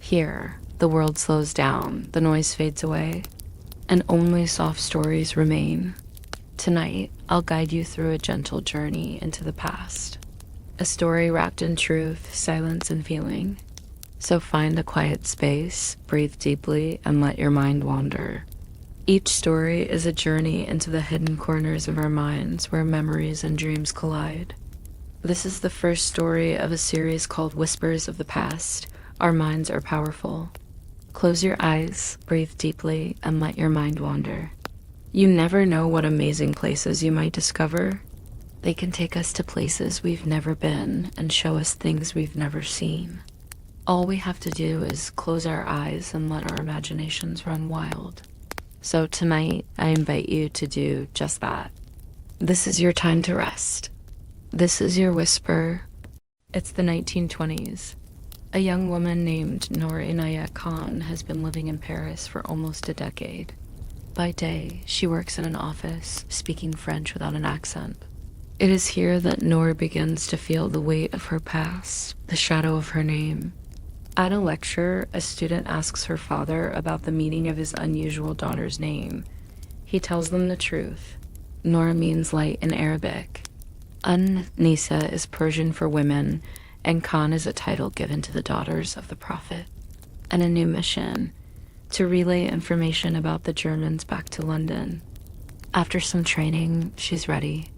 Here, the world slows down, the noise fades away, and only soft stories remain. Tonight, I'll guide you through a gentle journey into the past. A story wrapped in truth, silence, and feeling. So find a quiet space, breathe deeply, and let your mind wander. Each story is a journey into the hidden corners of our minds where memories and dreams collide. This is the first story of a series called Whispers of the Past. Our minds are powerful. Close your eyes, breathe deeply, and let your mind wander. You never know what amazing places you might discover. They can take us to places we've never been and show us things we've never seen. All we have to do is close our eyes and let our imaginations run wild. So tonight, I invite you to do just that. This is your time to rest. This is your whisper. It's the 1920s. A young woman named Noor Inayat Khan has been living in Paris for almost a decade. By day, she works in an office, speaking French without an accent. It is here that Noor begins to feel the weight of her past, the shadow of her name. At a lecture, a student asks her father about the meaning of his unusual daughter's name. He tells them the truth. Noor means light in Arabic. Nisa is Persian for women, and Khan is a title given to the daughters of the Prophet. And a new mission, to relay information about the Germans back to London. After some training, she's ready.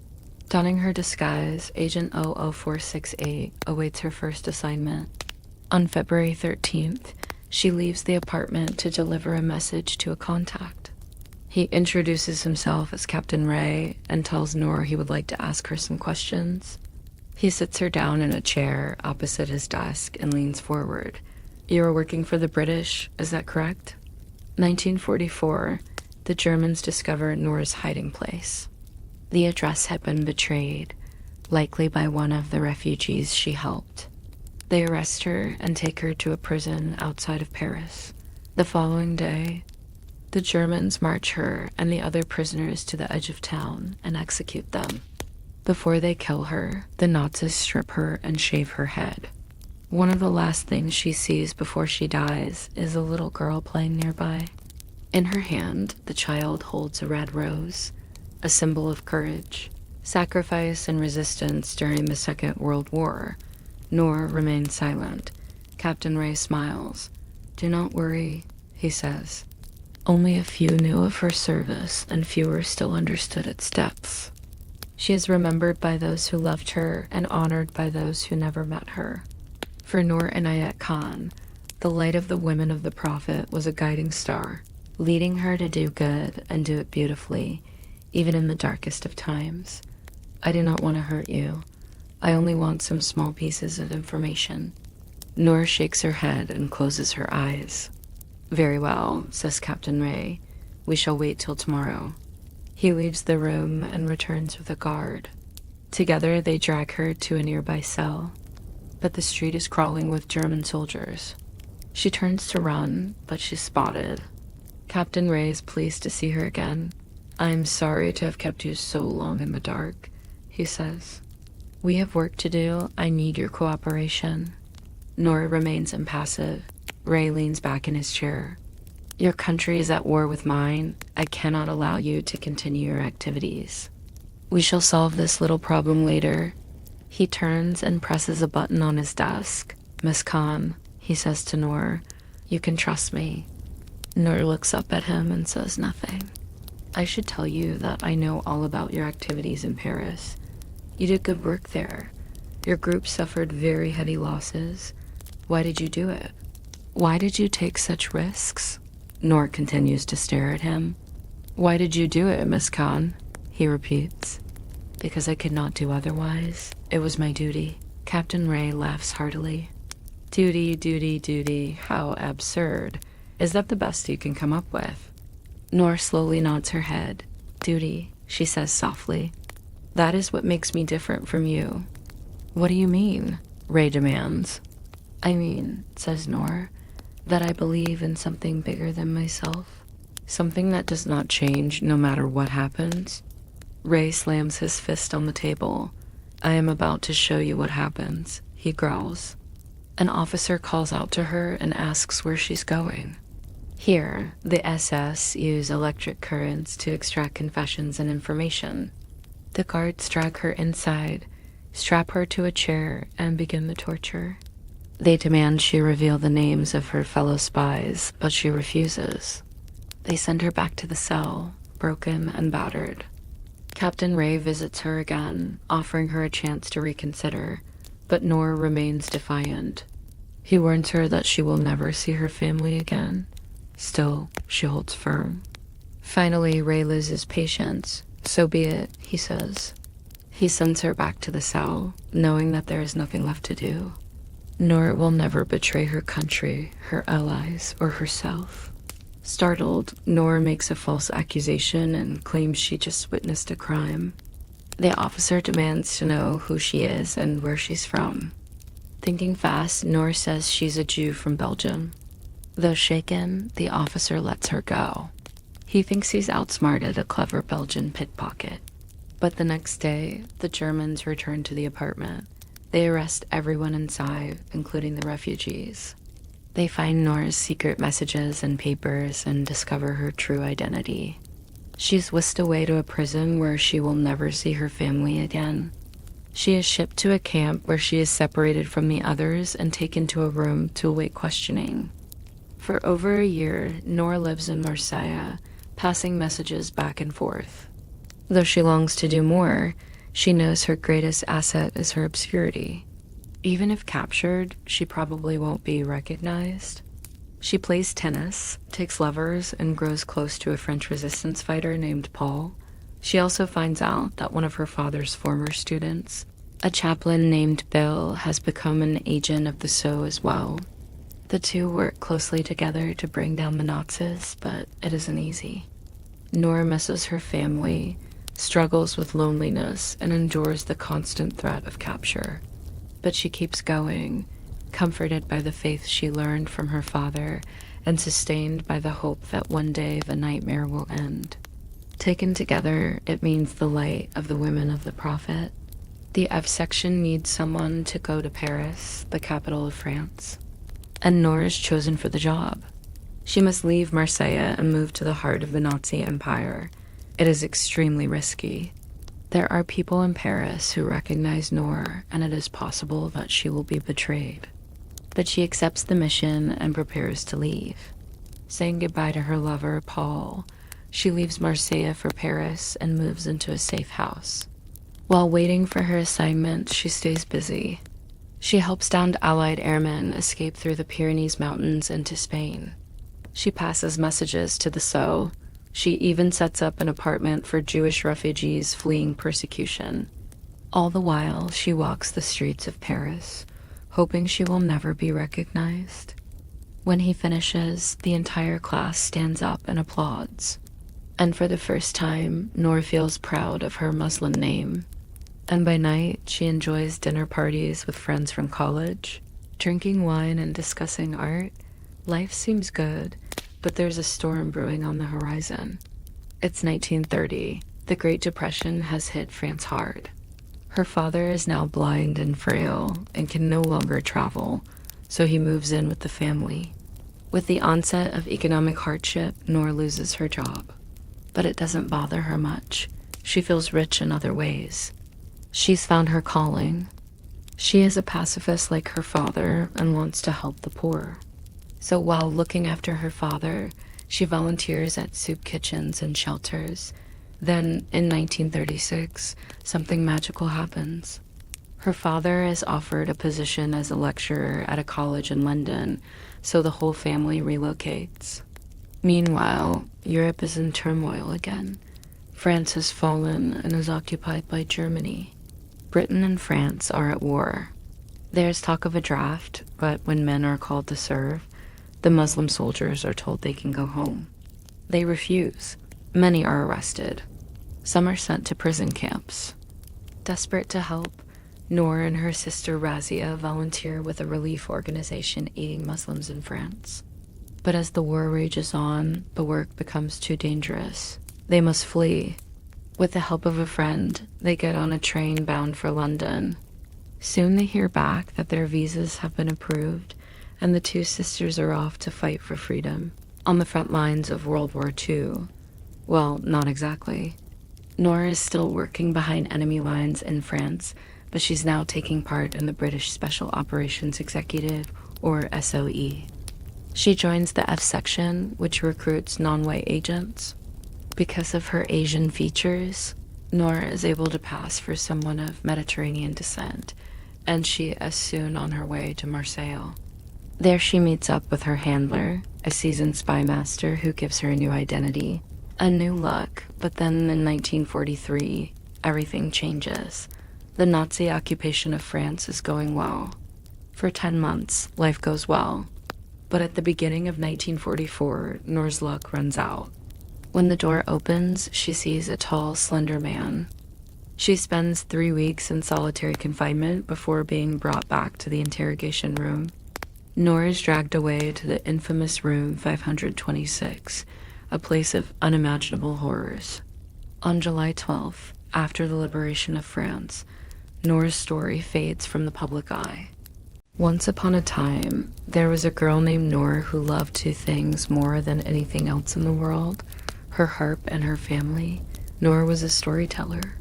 Donning her disguise, Agent 00468 awaits her first assignment. On February 13th, she leaves the apartment to deliver a message to a contact. He introduces himself as Captain Ray and tells Noor he would like to ask her some questions. He sits her down in a chair opposite his desk and leans forward. You are working for the British, is that correct? 1944, the Germans discover Noor's hiding place. The address had been betrayed, likely by one of the refugees she helped. They arrest her and take her to a prison outside of Paris. The following day, the Germans march her and the other prisoners to the edge of town and execute them. Before they kill her, the Nazis strip her and shave her head. One of the last things she sees before she dies is a little girl playing nearby. In her hand, the child holds a red rose, a symbol of courage, sacrifice, and resistance during the Second World War. Noor remains silent. Captain Ray smiles. "Do not worry," he says. Only a few knew of her service, and fewer still understood its depths. She is remembered by those who loved her and honored by those who never met her. For Noor Inayat Khan, the light of the women of the Prophet was a guiding star, leading her to do good and do it beautifully, even in the darkest of times. "I do not want to hurt you. I only want some small pieces of information." Noor shakes her head and closes her eyes. "Very well," says Captain Ray. "We shall wait till tomorrow." He leaves the room and returns with a guard. Together they drag her to a nearby cell, but the street is crawling with German soldiers. She turns to run, but she's spotted. Captain Ray is pleased to see her again. "I'm sorry to have kept you so long in the dark," he says. "We have work to do. I need your cooperation." Noor remains impassive. Ray leans back in his chair. "Your country is at war with mine. I cannot allow you to continue your activities. We shall solve this little problem later." He turns and presses a button on his desk. "Miss Khan," he says to Noor, "you can trust me." Noor looks up at him and says nothing. "I should tell you that I know all about your activities in Paris. You did good work there. Your group suffered very heavy losses. Why did you do it? Why did you take such risks?" Noor continues to stare at him. "Why did you do it, Miss Khan?" he repeats. "Because I could not do otherwise. It was my duty." Captain Ray laughs heartily. "Duty, duty, duty. How absurd. Is that the best you can come up with?" Noor slowly nods her head. "Duty," she says softly. "That is what makes me different from you." "What do you mean?" Ray demands. "I mean," says Noor, "that I believe in something bigger than myself. Something that does not change no matter what happens." Ray slams his fist on the table. "I am about to show you what happens," he growls. An officer calls out to her and asks where she's going. Here, the SS use electric currents to extract confessions and information. The guards drag her inside, strap her to a chair, and begin the torture. They demand she reveal the names of her fellow spies, but she refuses. They send her back to the cell, broken and battered. Captain Ray visits her again, offering her a chance to reconsider, but Noor remains defiant. He warns her that she will never see her family again. Still, she holds firm. Finally, Ray loses patience. So be it, he says. He sends her back to the cell, knowing that there is nothing left to do. Noor will never betray her country, her allies, or herself. Startled, Noor makes a false accusation and claims she just witnessed a crime. The officer demands to know who she is and where she's from. Thinking fast, Noor says she's a Jew from Belgium. Though shaken, the officer lets her go. He thinks he's outsmarted a clever Belgian pickpocket. But the next day, the Germans return to the apartment. They arrest everyone inside, including the refugees. They find Noor's secret messages and papers and discover her true identity. She's whisked away to a prison where she will never see her family again. She is shipped to a camp where she is separated from the others and taken to a room to await questioning. For over a year, Noor lives in Marseille, passing messages back and forth. Though she longs to do more, she knows her greatest asset is her obscurity. Even if captured, she probably won't be recognized. She plays tennis, takes lovers, and grows close to a French resistance fighter named Paul. She also finds out that one of her father's former students, a chaplain named Bill, has become an agent of the Sceaux as well. The two work closely together to bring down the Nazis, but it isn't easy. Noor misses her family, struggles with loneliness, and endures the constant threat of capture. But she keeps going, comforted by the faith she learned from her father and sustained by the hope that one day the nightmare will end. Taken together, it means the light of the women of the Prophet. The F section needs someone to go to Paris, the capital of France. And Noor is chosen for the job. She must leave Marseille and move to the heart of the Nazi Empire. It is extremely risky. There are people in Paris who recognize Noor, and it is possible that she will be betrayed. But she accepts the mission and prepares to leave. Saying goodbye to her lover, Paul, she leaves Marseille for Paris and moves into a safe house. While waiting for her assignment, she stays busy. She helps downed Allied airmen escape through the Pyrenees Mountains into Spain. She passes messages to the Sceaux. She even sets up an apartment for Jewish refugees fleeing persecution. All the while, she walks the streets of Paris, hoping she will never be recognized. When he finishes, the entire class stands up and applauds. And for the first time, Noor feels proud of her Muslim name. And by night, she enjoys dinner parties with friends from college, drinking wine and discussing art. Life seems good, but there's a storm brewing on the horizon. It's 1930. The Great Depression has hit France hard. Her father is now blind and frail and can no longer travel, so he moves in with the family. With the onset of economic hardship, Noor loses her job. But it doesn't bother her much. She feels rich in other ways. She's found her calling. She is a pacifist like her father and wants to help the poor. So while looking after her father, she volunteers at soup kitchens and shelters. Then, in 1936, something magical happens. Her father is offered a position as a lecturer at a college in London, so the whole family relocates. Meanwhile, Europe is in turmoil again. France has fallen and is occupied by Germany. Britain and France are at war. There's talk of a draft, but when men are called to serve, the Muslim soldiers are told they can go home. They refuse. Many are arrested. Some are sent to prison camps. Desperate to help, Noor and her sister Razia volunteer with a relief organization aiding Muslims in France. But as the war rages on, the work becomes too dangerous. They must flee. With the help of a friend, they get on a train bound for London. Soon they hear back that their visas have been approved, and the two sisters are off to fight for freedom on the front lines of World War II. Well, not exactly. Noor is still working behind enemy lines in France, but she's now taking part in the British Special Operations Executive, or SOE. She joins the F section, which recruits non-white agents. Because of her Asian features, Noor is able to pass for someone of Mediterranean descent, and she is soon on her way to Marseille. There she meets up with her handler, a seasoned spy master who gives her a new identity, a new look. But then in 1943, everything changes. The Nazi occupation of France is going well. For 10 months, life goes well. But at the beginning of 1944, Noor's luck runs out. When the door opens, she sees a tall, slender man. She spends 3 weeks in solitary confinement before being brought back to the interrogation room. Noor is dragged away to the infamous room 526, a place of unimaginable horrors. On July 12th, after the liberation of France, Noor's story fades from the public eye. Once upon a time, there was a girl named Noor who loved two things more than anything else in the world: her harp and her family. Noor was a storyteller.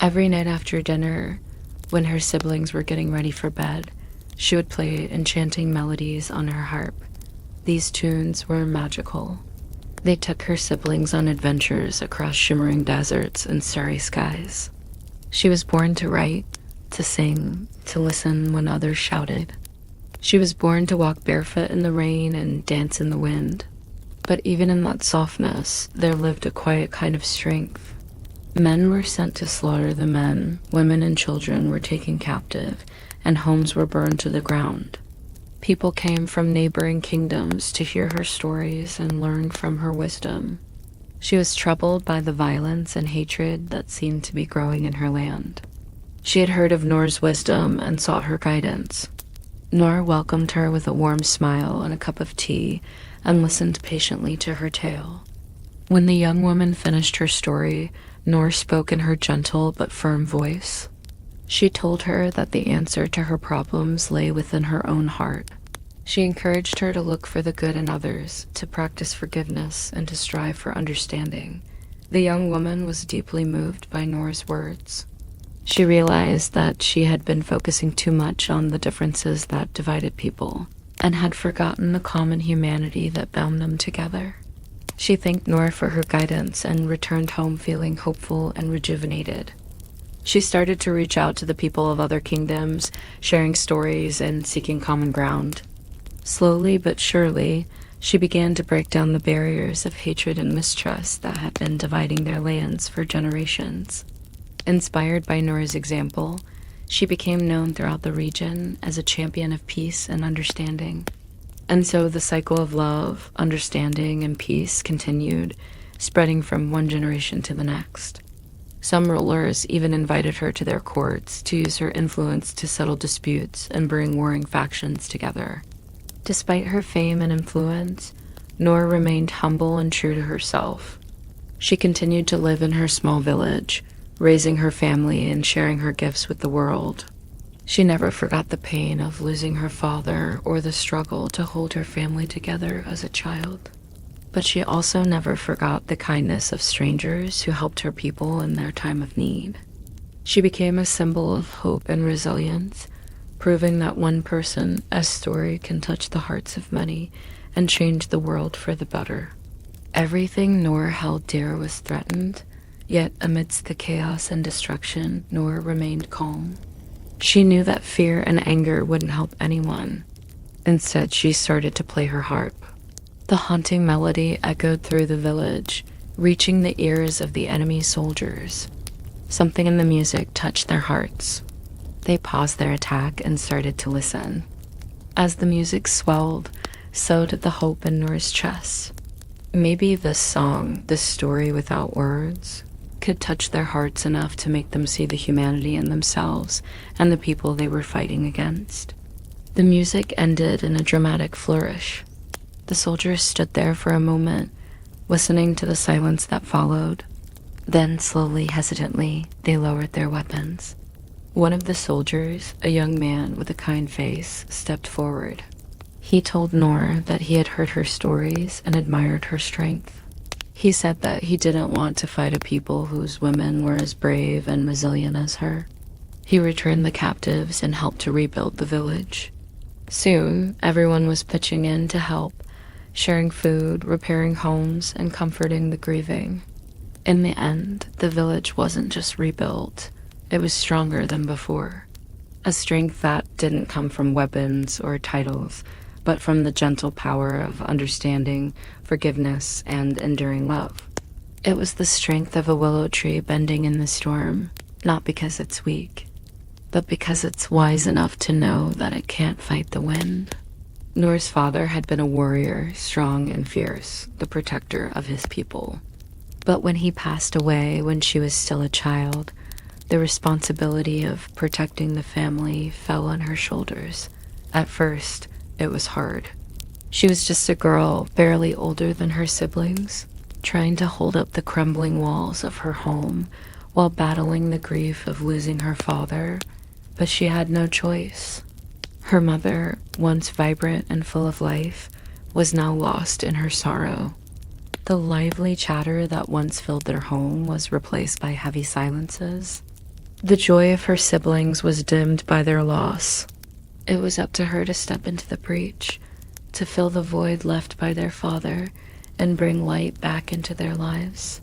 Every night after dinner, when her siblings were getting ready for bed, she would play enchanting melodies on her harp. These tunes were magical. They took her siblings on adventures across shimmering deserts and starry skies. She was born to write, to sing, to listen when others shouted. She was born to walk barefoot in the rain and dance in the wind. But even in that softness, there lived a quiet kind of strength. Men were sent to slaughter the men, women and children were taken captive, and homes were burned to the ground. People came from neighboring kingdoms to hear her stories and learn from her wisdom. She was troubled by the violence and hatred that seemed to be growing in her land. She had heard of Noor's wisdom and sought her guidance. Noor welcomed her with a warm smile and a cup of tea and listened patiently to her tale. When the young woman finished her story, Noor spoke in her gentle but firm voice. She told her that the answer to her problems lay within her own heart. She encouraged her to look for the good in others, to practice forgiveness, and to strive for understanding. The young woman was deeply moved by Noor's words. She realized that she had been focusing too much on the differences that divided people, and had forgotten the common humanity that bound them together. She thanked Noor for her guidance and returned home feeling hopeful and rejuvenated. She started to reach out to the people of other kingdoms, sharing stories and seeking common ground. Slowly but surely, she began to break down the barriers of hatred and mistrust that had been dividing their lands for generations. Inspired by Noor's example, she became known throughout the region as a champion of peace and understanding. And so the cycle of love, understanding, and peace continued, spreading from one generation to the next. Some rulers even invited her to their courts to use her influence to settle disputes and bring warring factions together. Despite her fame and influence, Noor remained humble and true to herself. She continued to live in her small village, raising her family and sharing her gifts with the world. She never forgot the pain of losing her father or the struggle to hold her family together as a child. But she also never forgot the kindness of strangers who helped her people in their time of need. She became a symbol of hope and resilience, proving that one person's story can touch the hearts of many and change the world for the better. Everything Noor held dear was threatened, yet amidst the chaos and destruction, Noor remained calm. She knew that fear and anger wouldn't help anyone. Instead, she started to play her harp. The haunting melody echoed through the village, reaching the ears of the enemy soldiers. Something in the music touched their hearts. They paused their attack and started to listen. As the music swelled, so did the hope in Noor's chest. Maybe this song, this story without words, could touch their hearts enough to make them see the humanity in themselves and the people they were fighting against. The music ended in a dramatic flourish. The soldiers stood there for a moment, listening to the silence that followed. Then, slowly, hesitantly, they lowered their weapons. One of the soldiers, a young man with a kind face, stepped forward. He told Noor that he had heard her stories and admired her strength. He said that he didn't want to fight a people whose women were as brave and resilient as her. He returned the captives and helped to rebuild the village. Soon, everyone was pitching in to help, sharing food, repairing homes, and comforting the grieving. In the end, the village wasn't just rebuilt, it was stronger than before. A strength that didn't come from weapons or titles, but from the gentle power of understanding, forgiveness, and enduring love. It was the strength of a willow tree bending in the storm, not because it's weak, but because it's wise enough to know that it can't fight the wind. Noor's father had been a warrior, strong and fierce, the protector of his people. But when he passed away when she was still a child, the responsibility of protecting the family fell on her shoulders. At first, it was hard. She was just a girl, barely older than her siblings, trying to hold up the crumbling walls of her home while battling the grief of losing her father, but she had no choice. Her mother, once vibrant and full of life, was now lost in her sorrow. The lively chatter that once filled their home was replaced by heavy silences. The joy of her siblings was dimmed by their loss. It was up to her to step into the breach, to fill the void left by their father and bring light back into their lives.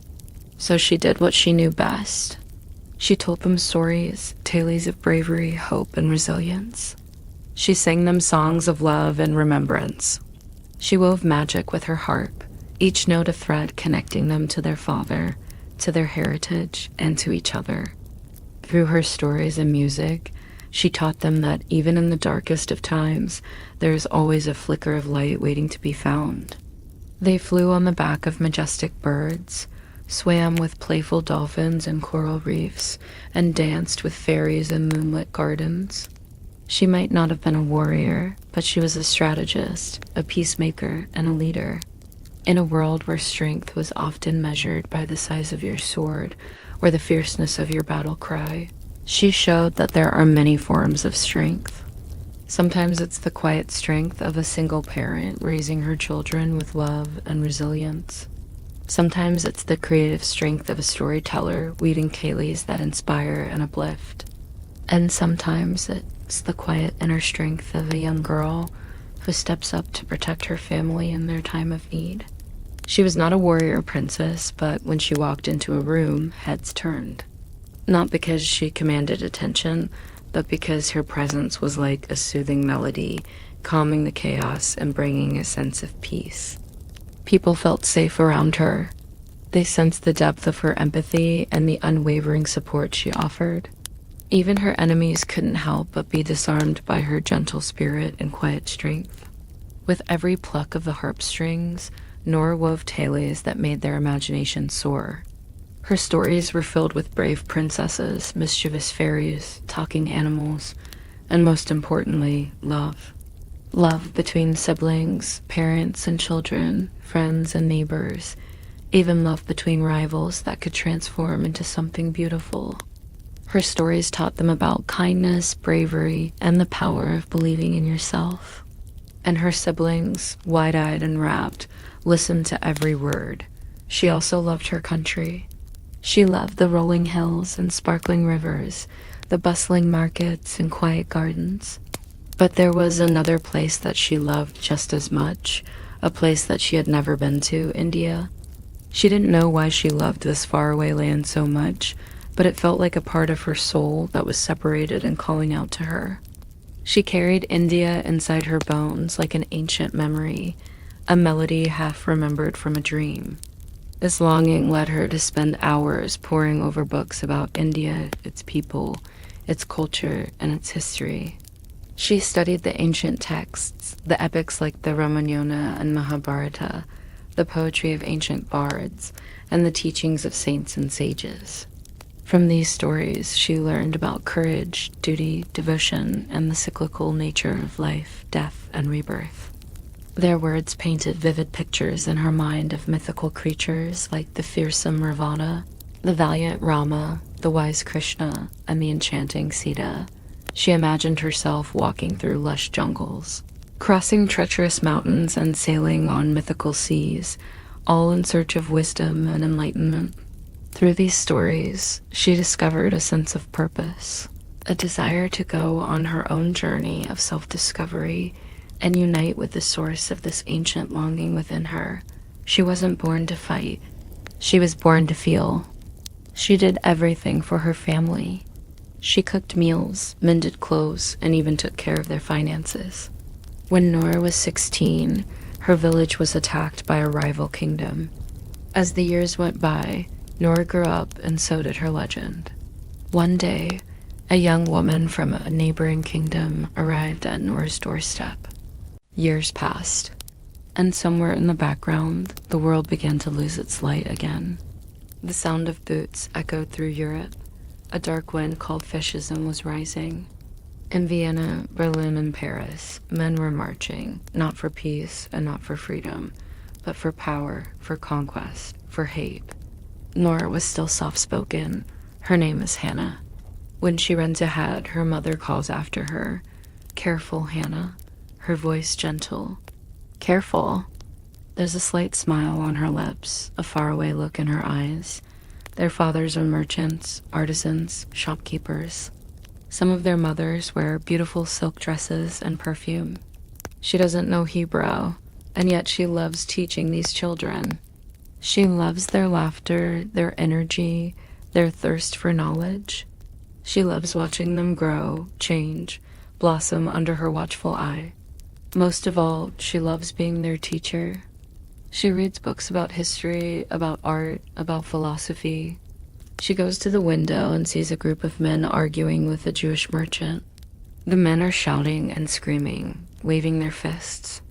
So she did what she knew best. She told them stories, tales of bravery, hope, and resilience. She sang them songs of love and remembrance. She wove magic with her harp, each note a thread connecting them to their father, to their heritage, and to each other. Through her stories and music, she taught them that even in the darkest of times, there is always a flicker of light waiting to be found. They flew on the back of majestic birds, swam with playful dolphins in coral reefs, and danced with fairies in moonlit gardens. She might not have been a warrior, but she was a strategist, a peacemaker, and a leader. In a world where strength was often measured by the size of your sword or the fierceness of your battle cry, she showed that there are many forms of strength. Sometimes it's the quiet strength of a single parent raising her children with love and resilience. Sometimes it's the creative strength of a storyteller weaving tales that inspire and uplift. And sometimes it's the quiet inner strength of a young girl who steps up to protect her family in their time of need. She was not a warrior princess, but when she walked into a room, heads turned. Not because she commanded attention, but because her presence was like a soothing melody, calming the chaos and bringing a sense of peace. People felt safe around her. They sensed the depth of her empathy and the unwavering support she offered. Even her enemies couldn't help but be disarmed by her gentle spirit and quiet strength. With every pluck of the harp strings, Noor wove tales that made their imagination soar. Her stories were filled with brave princesses, mischievous fairies, talking animals, and most importantly, love. Love between siblings, parents and children, friends and neighbors, even love between rivals that could transform into something beautiful. Her stories taught them about kindness, bravery, and the power of believing in yourself. And her siblings, wide-eyed and rapt, listened to every word. She also loved her country. She loved the rolling hills and sparkling rivers, the bustling markets and quiet gardens. But there was another place that she loved just as much, a place that she had never been to, India. She didn't know why she loved this faraway land so much, but it felt like a part of her soul that was separated and calling out to her. She carried India inside her bones like an ancient memory, a melody half remembered from a dream. This longing led her to spend hours poring over books about India, its people, its culture, and its history. She studied the ancient texts, the epics like the Ramayana and Mahabharata, the poetry of ancient bards, and the teachings of saints and sages. From these stories, she learned about courage, duty, devotion, and the cyclical nature of life, death, and rebirth. Their words painted vivid pictures in her mind of mythical creatures like the fearsome Ravana, The valiant Rama, the wise Krishna, and the enchanting Sita. She imagined herself walking through lush jungles, crossing treacherous mountains, and sailing on mythical seas, all in search of wisdom and enlightenment. Through these stories, she discovered a sense of purpose, a desire to go on her own journey of self-discovery and unite with the source of this ancient longing within her. She wasn't born to fight. She was born to feel. She did everything for her family. She cooked meals, mended clothes, and even took care of their finances. When Noor was 16, her village was attacked by a rival kingdom. As the years went by, Noor grew up, and so did her legend. One day, a young woman from a neighboring kingdom arrived at Noor's doorstep. Years passed, and somewhere in the background, the world began to lose its light again. The sound of boots echoed through Europe. A dark wind called fascism was rising. In Vienna, Berlin, and Paris, men were marching, not for peace and not for freedom, but for power, for conquest, for hate. Noor was still soft-spoken. Her name is Hannah. When she runs ahead, her mother calls after her. Careful, Hannah. Her voice gentle. Careful. There's a slight smile on her lips, a faraway look in her eyes. Their fathers are merchants, artisans, shopkeepers. Some of their mothers wear beautiful silk dresses and perfume. She doesn't know Hebrew, and yet she loves teaching these children. She loves their laughter, their energy, their thirst for knowledge. She loves watching them grow, change, blossom under her watchful eye. Most of all, she loves being their teacher. She reads books about history, about art, about philosophy. She goes to the window and sees a group of men arguing with a Jewish merchant. The men are shouting and screaming, waving their fists.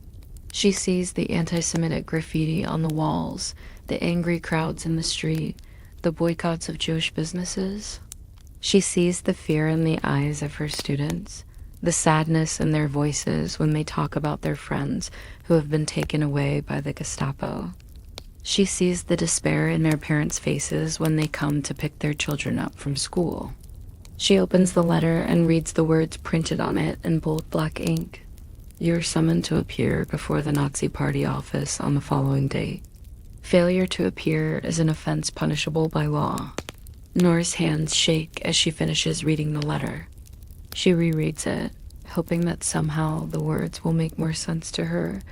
She sees the anti-Semitic graffiti on the walls, the angry crowds in the street, the boycotts of Jewish businesses. She sees the fear in the eyes of her students, the sadness in their voices when they talk about their friends who have been taken away by the Gestapo. She sees the despair in their parents' faces when they come to pick their children up from school. She opens the letter and reads the words printed on it in bold black ink. You're summoned to appear before the Nazi Party office on the following date. Failure to appear is an offense punishable by law. Noor's hands shake as she finishes reading the letter. She rereads it, hoping that somehow the words will make more sense to her,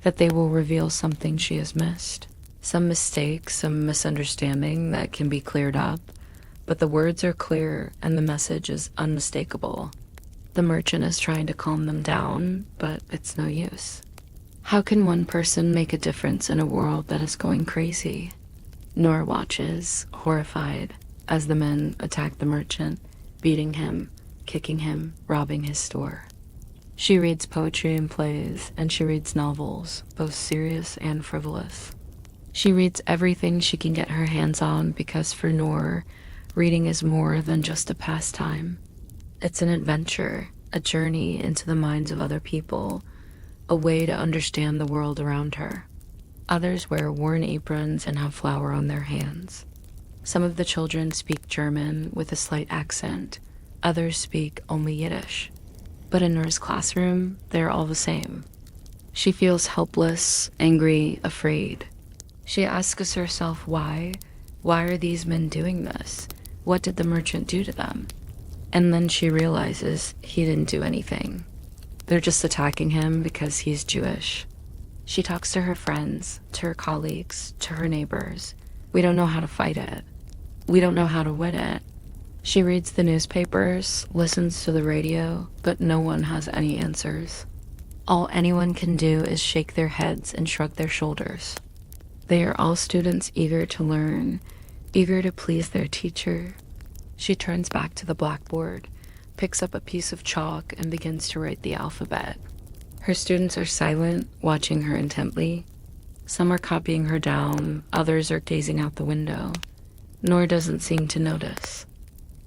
that they will reveal something she has missed. Some mistake, some misunderstanding that can be cleared up, but the words are clear and the message is unmistakable. The merchant is trying to calm them down, but it's no use. How can one person make a difference in a world that is going crazy? Noor watches, horrified, as the men attack the merchant, beating him, kicking him, robbing his store. She reads poetry and plays, and she reads novels, both serious and frivolous. She reads everything she can get her hands on because for Noor, reading is more than just a pastime. It's an adventure, a journey into the minds of other people, a way to understand the world around her. Others wear worn aprons and have flour on their hands. Some of the children speak German with a slight accent. Others speak only Yiddish. But in Noor's classroom, they're all the same. She feels helpless, angry, afraid. She asks herself why. Why are these men doing this? What did the merchant do to them? And then she realizes he didn't do anything. They're just attacking him because he's Jewish. She talks to her friends, to her colleagues, to her neighbors. We don't know how to fight it. We don't know how to win it. She reads the newspapers, listens to the radio, but no one has any answers. All anyone can do is shake their heads and shrug their shoulders. They are all students eager to learn, eager to please their teacher. She turns back to the blackboard, picks up a piece of chalk, and begins to write the alphabet. Her students are silent, watching her intently. Some are copying her down, others are gazing out the window. Noor doesn't seem to notice.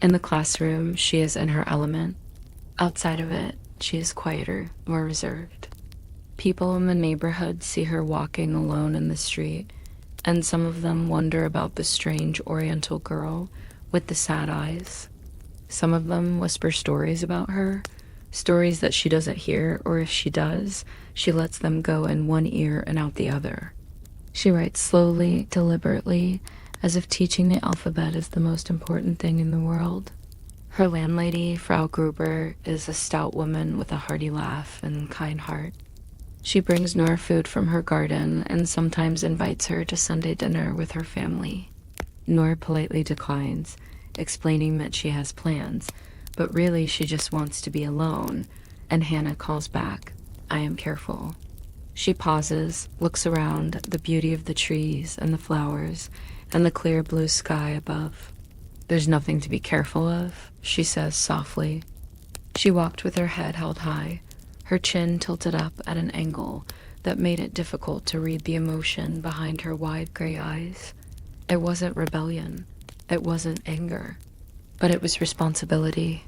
In the classroom, she is in her element. Outside of it, she is quieter, more reserved. People in the neighborhood see her walking alone in the street, and some of them wonder about the strange oriental girl with the sad eyes. Some of them whisper stories about her, stories that she doesn't hear, or if she does, she lets them go in one ear and out the other. She writes slowly, deliberately, as if teaching the alphabet is the most important thing in the world. Her landlady, Frau Gruber, is a stout woman with a hearty laugh and kind heart. She brings Noor food from her garden and sometimes invites her to Sunday dinner with her family. Noor politely declines, explaining that she has plans, but really she just wants to be alone, and Hannah calls back, "I am careful." She pauses, looks around at the beauty of the trees and the flowers and the clear blue sky above. "There's nothing to be careful of," she says softly. She walked with her head held high, her chin tilted up at an angle that made it difficult to read the emotion behind her wide gray eyes. It wasn't rebellion, it wasn't anger, but it was responsibility.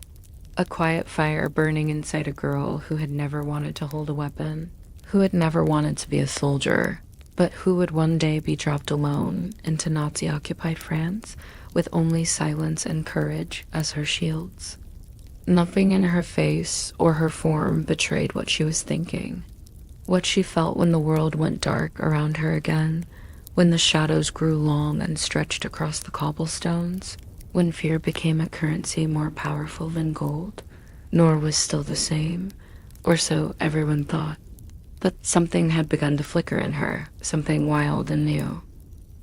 A quiet fire burning inside a girl who had never wanted to hold a weapon, who had never wanted to be a soldier, but who would one day be dropped alone into Nazi-occupied France with only silence and courage as her shields. Nothing in her face or her form betrayed what she was thinking, what she felt when the world went dark around her again, when the shadows grew long and stretched across the cobblestones, when fear became a currency more powerful than gold. Noor was still the same, or so everyone thought. But something had begun to flicker in her, something wild and new.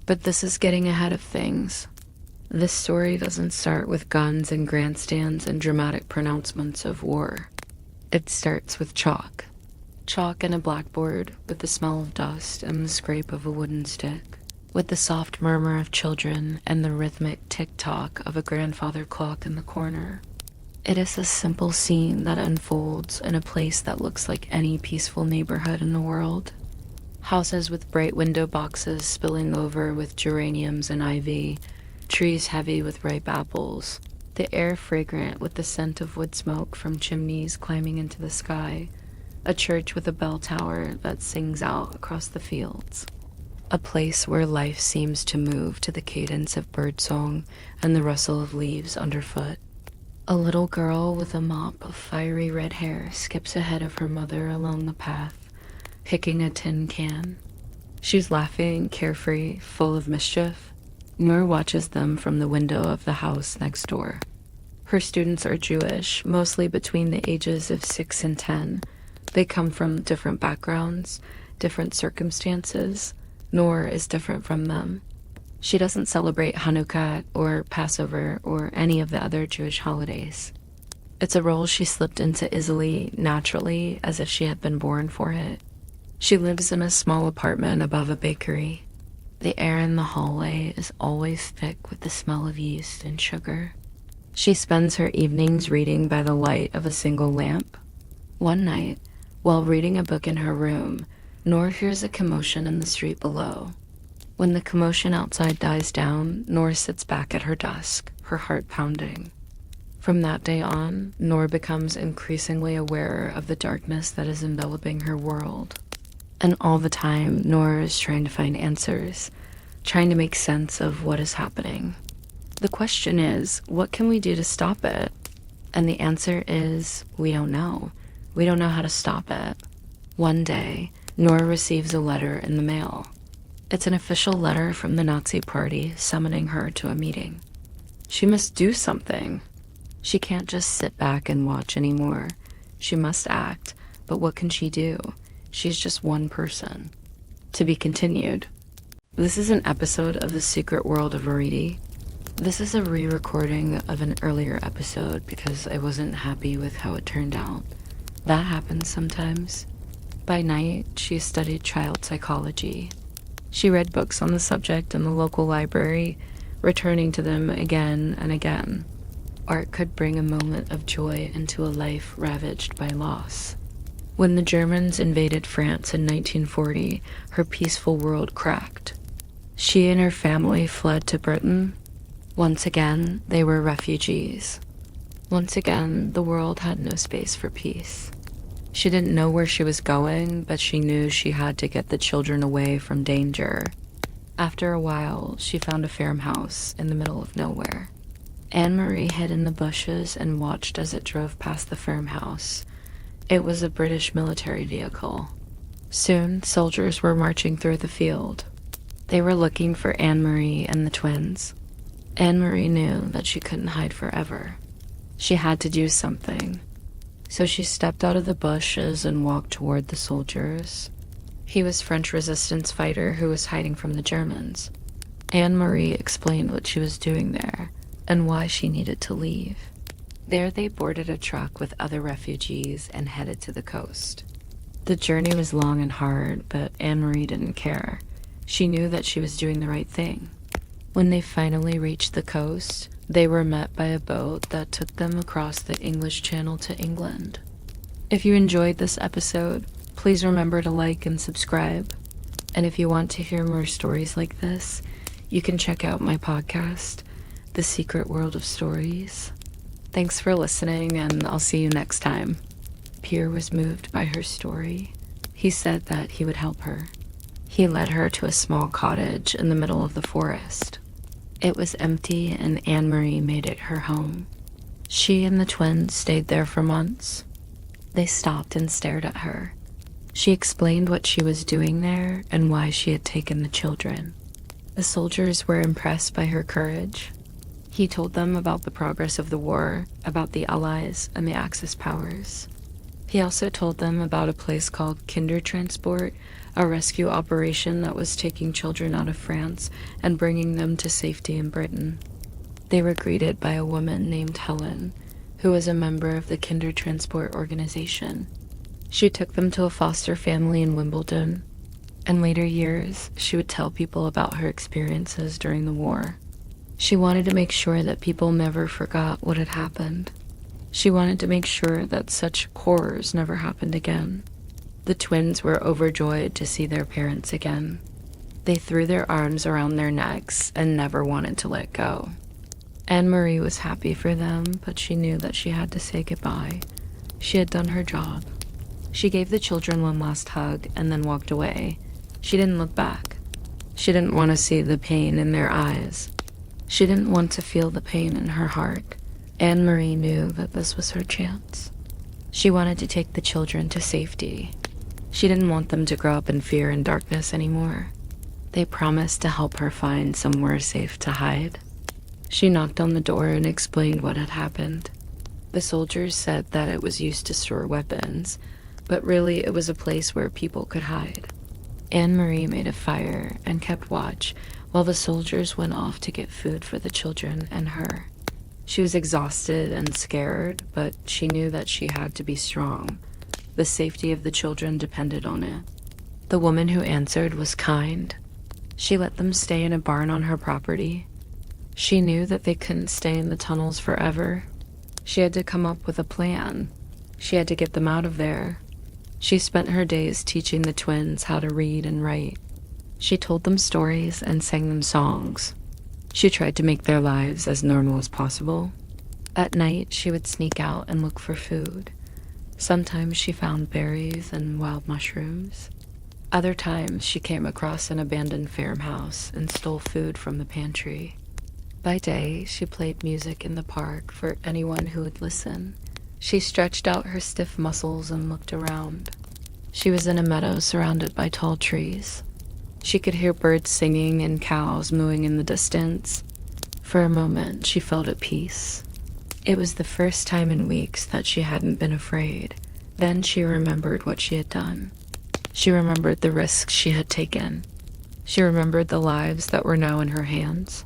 But this is getting ahead of things. This story doesn't start with guns and grandstands and dramatic pronouncements of war. It starts with chalk. Chalk and a blackboard, with the smell of dust and the scrape of a wooden stick, with the soft murmur of children and the rhythmic tick-tock of a grandfather clock in the corner. It is a simple scene that unfolds in a place that looks like any peaceful neighborhood in the world. Houses with bright window boxes spilling over with geraniums and ivy, trees heavy with ripe apples, the air fragrant with the scent of wood smoke from chimneys climbing into the sky, a church with a bell tower that sings out across the fields. A place where life seems to move to the cadence of birdsong and the rustle of leaves underfoot. A little girl with a mop of fiery red hair skips ahead of her mother along the path, picking a tin can. She's laughing, carefree, full of mischief. Noor watches them from the window of the house next door. Her students are Jewish, mostly between the ages of 6 and 10. They come from different backgrounds, different circumstances. Noor is different from them. She doesn't celebrate Hanukkah or Passover or any of the other Jewish holidays. It's a role she slipped into easily, naturally, as if she had been born for it. She lives in a small apartment above a bakery. The air in the hallway is always thick with the smell of yeast and sugar. She spends her evenings reading by the light of a single lamp. One night, while reading a book in her room, Noor hears a commotion in the street below. When the commotion outside dies down, Noor sits back at her desk, her heart pounding. From that day on, Noor becomes increasingly aware of the darkness that is enveloping her world. And all the time, Noor is trying to find answers, trying to make sense of what is happening. The question is, what can we do to stop it? And the answer is, we don't know. We don't know how to stop it. One day, Noor receives a letter in the mail. It's an official letter from the Nazi Party summoning her to a meeting. She must do something. She can't just sit back and watch anymore. She must act, but what can she do? She's just one person. To be continued. This is an episode of The Secret World of Verity. This is a re-recording of an earlier episode because I wasn't happy with how it turned out. That happens sometimes. By night, she studied child psychology. She read books on the subject in the local library, returning to them again and again. Art could bring a moment of joy into a life ravaged by loss. When the Germans invaded France in 1940, her peaceful world cracked. She and her family fled to Britain. Once again, they were refugees. Once again, the world had no space for peace. She didn't know where she was going, but she knew she had to get the children away from danger. After a while, she found a farmhouse in the middle of nowhere. Anne-Marie hid in the bushes and watched as it drove past the farmhouse. It was a British military vehicle. Soon, soldiers were marching through the field. They were looking for Anne-Marie and the twins. Anne-Marie knew that she couldn't hide forever. She had to do something. So she stepped out of the bushes and walked toward the soldiers. He was French resistance fighter who was hiding from the Germans. Anne-Marie explained what she was doing there and why she needed to leave. There they boarded a truck with other refugees and headed to the coast. The journey was long and hard, but Anne-Marie didn't care. She knew that she was doing the right thing. When they finally reached the coast, they were met by a boat that took them across the English Channel to England. If you enjoyed this episode, please remember to like and subscribe. And if you want to hear more stories like this, you can check out my podcast, The Secret World of Stories. Thanks for listening, and I'll see you next time. Pierre was moved by her story. He said that he would help her. He led her to a small cottage in the middle of the forest. It was empty, and Anne-Marie made it her home. She and the twins stayed there for months. They stopped and stared at her. She explained what she was doing there and why she had taken the children. The soldiers were impressed by her courage. He told them about the progress of the war, about the Allies and the Axis powers. He also told them about a place called Kindertransport, a rescue operation that was taking children out of France and bringing them to safety in Britain. They were greeted by a woman named Helen, who was a member of the Kindertransport organization. She took them to a foster family in Wimbledon. In later years, she would tell people about her experiences during the war. She wanted to make sure that people never forgot what had happened. She wanted to make sure that such horrors never happened again. The twins were overjoyed to see their parents again. They threw their arms around their necks and never wanted to let go. Anne-Marie was happy for them, but she knew that she had to say goodbye. She had done her job. She gave the children one last hug and then walked away. She didn't look back. She didn't want to see the pain in their eyes. She didn't want to feel the pain in her heart. Anne-Marie knew that this was her chance. She wanted to take the children to safety. She didn't want them to grow up in fear and darkness anymore. They promised to help her find somewhere safe to hide. She knocked on the door and explained what had happened. The soldiers said that it was used to store weapons, but really it was a place where people could hide. Anne-Marie made a fire and kept watch while the soldiers went off to get food for the children and her. She was exhausted and scared, but she knew that she had to be strong. The safety of the children depended on it. The woman who answered was kind. She let them stay in a barn on her property. She knew that they couldn't stay in the tunnels forever. She had to come up with a plan. She had to get them out of there. She spent her days teaching the twins how to read and write. She told them stories and sang them songs. She tried to make their lives as normal as possible. At night, she would sneak out and look for food. Sometimes she found berries and wild mushrooms. Other times, she came across an abandoned farmhouse and stole food from the pantry. By day, she played music in the park for anyone who would listen. She stretched out her stiff muscles and looked around. She was in a meadow surrounded by tall trees. She could hear birds singing and cows mooing in the distance. For a moment, she felt at peace. It was the first time in weeks that she hadn't been afraid. Then she remembered what she had done. She remembered the risks she had taken. She remembered the lives that were now in her hands.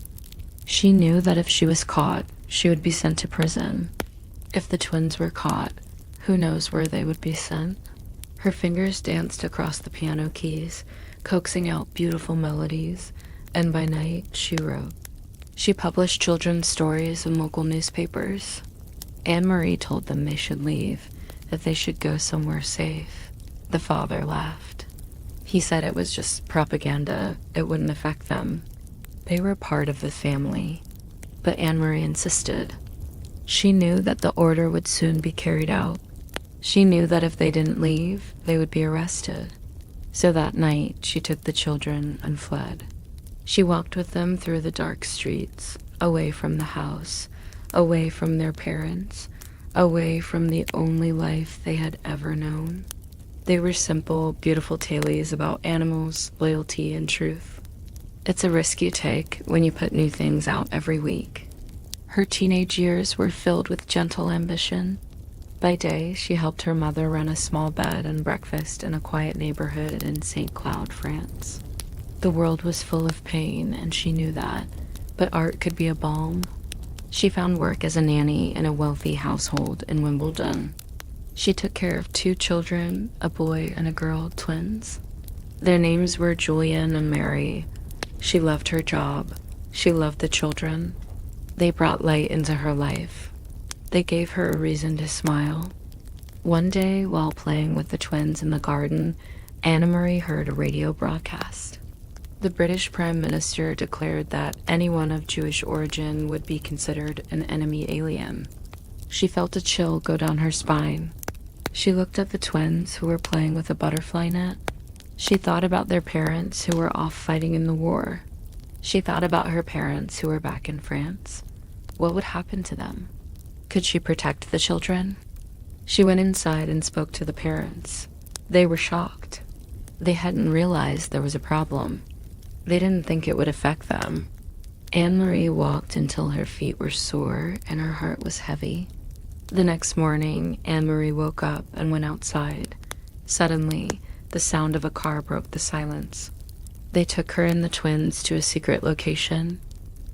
She knew that if she was caught, she would be sent to prison. If the twins were caught, who knows where they would be sent? Her fingers danced across the piano keys, coaxing out beautiful melodies, and by night she wrote. She published children's stories in local newspapers. Anne-Marie told them they should leave, that they should go somewhere safe. The father laughed. He said it was just propaganda, it wouldn't affect them. They were part of the family, but Anne-Marie insisted. She knew that the order would soon be carried out. She knew that if they didn't leave, they would be arrested. So that night, she took the children and fled. She walked with them through the dark streets, away from the house, away from their parents, away from the only life they had ever known. They were simple, beautiful tales about animals, loyalty, and truth. It's a risk you take when you put new things out every week. Her teenage years were filled with gentle ambition. By day, she helped her mother run a small bed and breakfast in a quiet neighborhood in St. Cloud, France. The world was full of pain, and she knew that, but art could be a balm. She found work as a nanny in a wealthy household in Wimbledon. She took care of 2 children, a boy and a girl, twins. Their names were Julian and Mary. She loved her job. She loved the children. They brought light into her life. They gave her a reason to smile. One day, while playing with the twins in the garden, Anna-Marie heard a radio broadcast. The British Prime Minister declared that anyone of Jewish origin would be considered an enemy alien. She felt a chill go down her spine. She looked at the twins who were playing with a butterfly net. She thought about their parents who were off fighting in the war. She thought about her parents who were back in France. What would happen to them? Could she protect the children? She went inside and spoke to the parents. They were shocked. They hadn't realized there was a problem. They didn't think it would affect them. Anne-Marie walked until her feet were sore and her heart was heavy. The next morning, Anne-Marie woke up and went outside. Suddenly, the sound of a car broke the silence. They took her and the twins to a secret location.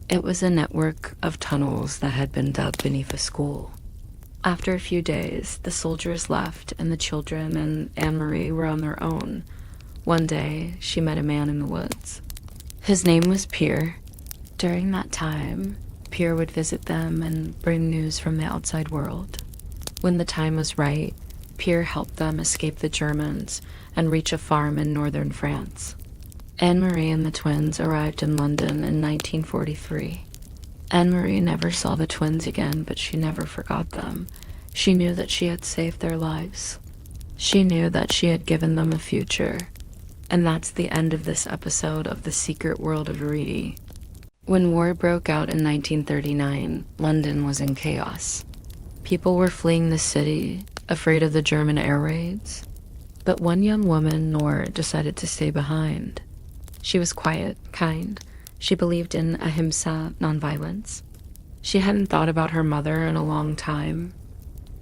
It was a network of tunnels that had been dug beneath a school. After a few days, the soldiers left and the children and Anne-Marie were on their own. One day, she met a man in the woods. His name was Pierre. During that time, Pierre would visit them and bring news from the outside world. When the time was right, Pierre helped them escape the Germans and reach a farm in northern France. Anne-Marie and the twins arrived in London in 1943. Anne-Marie never saw the twins again, but she never forgot them. She knew that she had saved their lives. She knew that she had given them a future. And that's the end of this episode of The Secret World of Reedy. When war broke out in 1939, London was in chaos. People were fleeing the city, afraid of the German air raids. But one young woman, Noor, decided to stay behind. She was quiet, kind. She believed in ahimsa, nonviolence. She hadn't thought about her mother in a long time.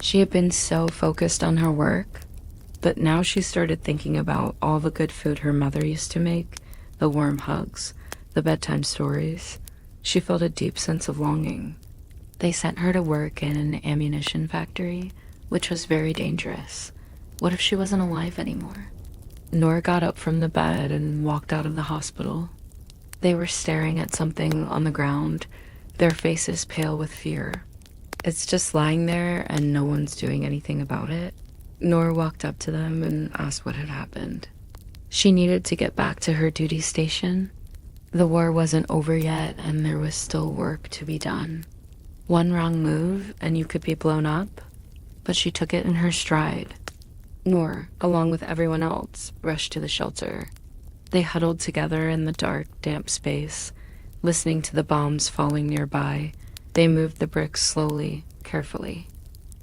She had been so focused on her work, but now she started thinking about all the good food her mother used to make, the warm hugs, the bedtime stories. She felt a deep sense of longing. They sent her to work in an ammunition factory, which was very dangerous. What if she wasn't alive anymore? Noor got up from the bed and walked out of the hospital. They were staring at something on the ground, their faces pale with fear. It's just lying there and no one's doing anything about it. Noor walked up to them and asked what had happened. She needed to get back to her duty station. The war wasn't over yet and there was still work to be done. One wrong move and you could be blown up, but she took it in her stride. Noor, along with everyone else, rushed to the shelter. They huddled together in the dark, damp space, listening to the bombs falling nearby. They moved the bricks slowly, carefully.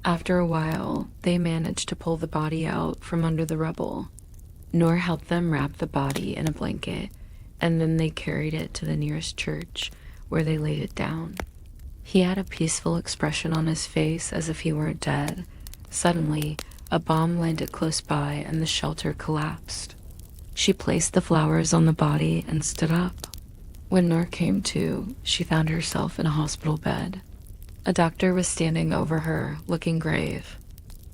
After a while, they managed to pull the body out from under the rubble. Noor helped them wrap the body in a blanket, and then they carried it to the nearest church, where they laid it down. He had a peaceful expression on his face as if he weren't dead. Suddenly, a bomb landed close by and the shelter collapsed. She placed the flowers on the body and stood up. When Noor came to, she found herself in a hospital bed. A doctor was standing over her, looking grave.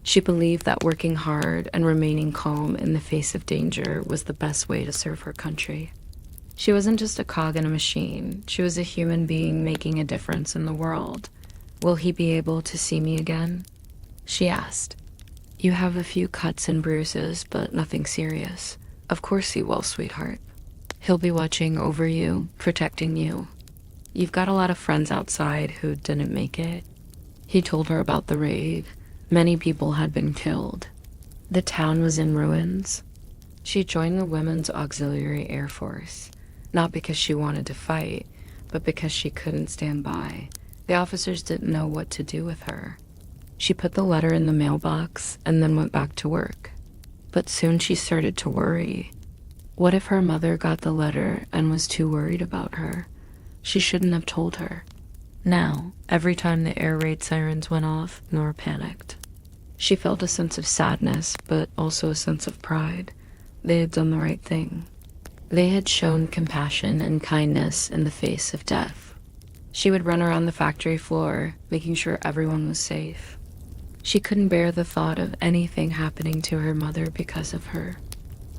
She believed that working hard and remaining calm in the face of danger was the best way to serve her country. She wasn't just a cog in a machine. She was a human being making a difference in the world. "Will he be able to see me again?" she asked. "You have a few cuts and bruises, but nothing serious." "Of course he will, sweetheart. He'll be watching over you, protecting you. You've got a lot of friends outside who didn't make it." He told her about the raid. Many people had been killed. The town was in ruins. She joined the Women's Auxiliary Air Force. not because she wanted to fight, but because she couldn't stand by. The officers didn't know what to do with her. She put the letter in the mailbox and then went back to work. But soon she started to worry. What if her mother got the letter and was too worried about her? She shouldn't have told her. Now, every time the air raid sirens went off, Noor panicked. She felt a sense of sadness, but also a sense of pride. They had done the right thing. They had shown compassion and kindness in the face of death. She would run around the factory floor, making sure everyone was safe. She couldn't bear the thought of anything happening to her mother because of her.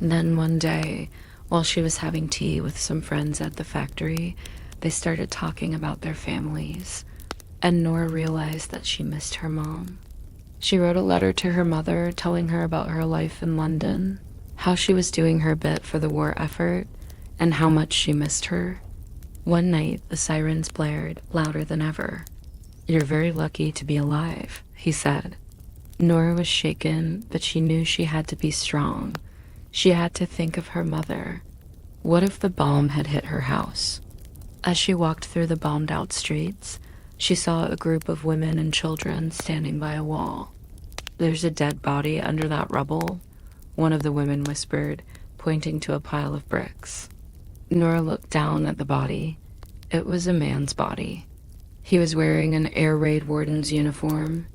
And then one day, while she was having tea with some friends at the factory, they started talking about their families, and Noor realized that she missed her mom. She wrote a letter to her mother telling her about her life in London, how she was doing her bit for the war effort, and how much she missed her. One night, the sirens blared louder than ever. "You're very lucky to be alive," he said. Noor was shaken, but she knew she had to be strong. She had to think of her mother. What if the bomb had hit her house? As she walked through the bombed-out streets, she saw a group of women and children standing by a wall. "There's a dead body under that rubble," one of the women whispered, pointing to a pile of bricks. Noor looked down at the body. It was a man's body. He was wearing an air raid warden's uniform.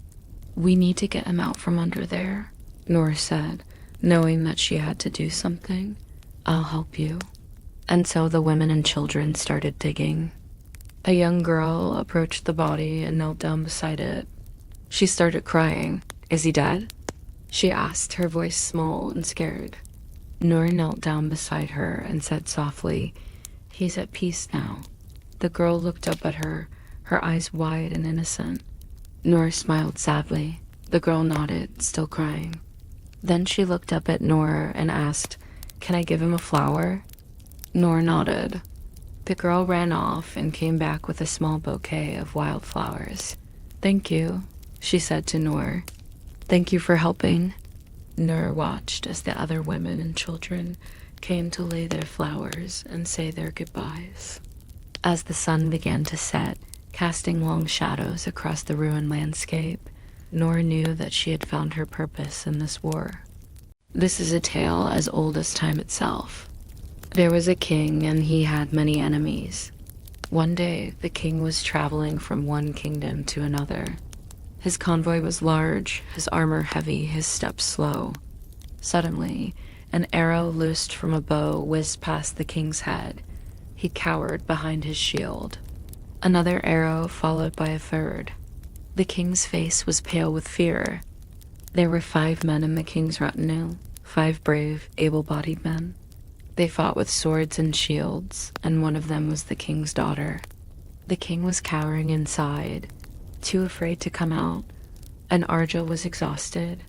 "We need to get him out from under there," Noor said, knowing that she had to do something. "I'll help you." And so the women and children started digging. A young girl approached the body and knelt down beside it. She started crying. "Is he dead?" she asked, her voice small and scared. Noor knelt down beside her and said softly, "He's at peace now." The girl looked up at her eyes wide and innocent. Noor smiled sadly. The girl nodded, still crying. Then she looked up at Noor and asked, "Can I give him a flower?" Noor nodded. The girl ran off and came back with a small bouquet of wildflowers. "Thank you," she said to Noor. "Thank you for helping." Noor watched as the other women and children came to lay their flowers and say their goodbyes. As the sun began to set, casting long shadows across the ruined landscape, Noor knew that she had found her purpose in this war. This is a tale as old as time itself. There was a king, and he had many enemies. One day, the king was traveling from one kingdom to another. His convoy was large, his armor heavy, his steps slow. Suddenly, an arrow loosed from a bow whizzed past the king's head. He cowered behind his shield. Another arrow followed by a third. The king's face was pale with fear. There were 5 men in the king's retinue, 5 brave, able-bodied men. They fought with swords and shields, and one of them was the king's daughter. The king was cowering inside, too afraid to come out, and Arja was exhausted.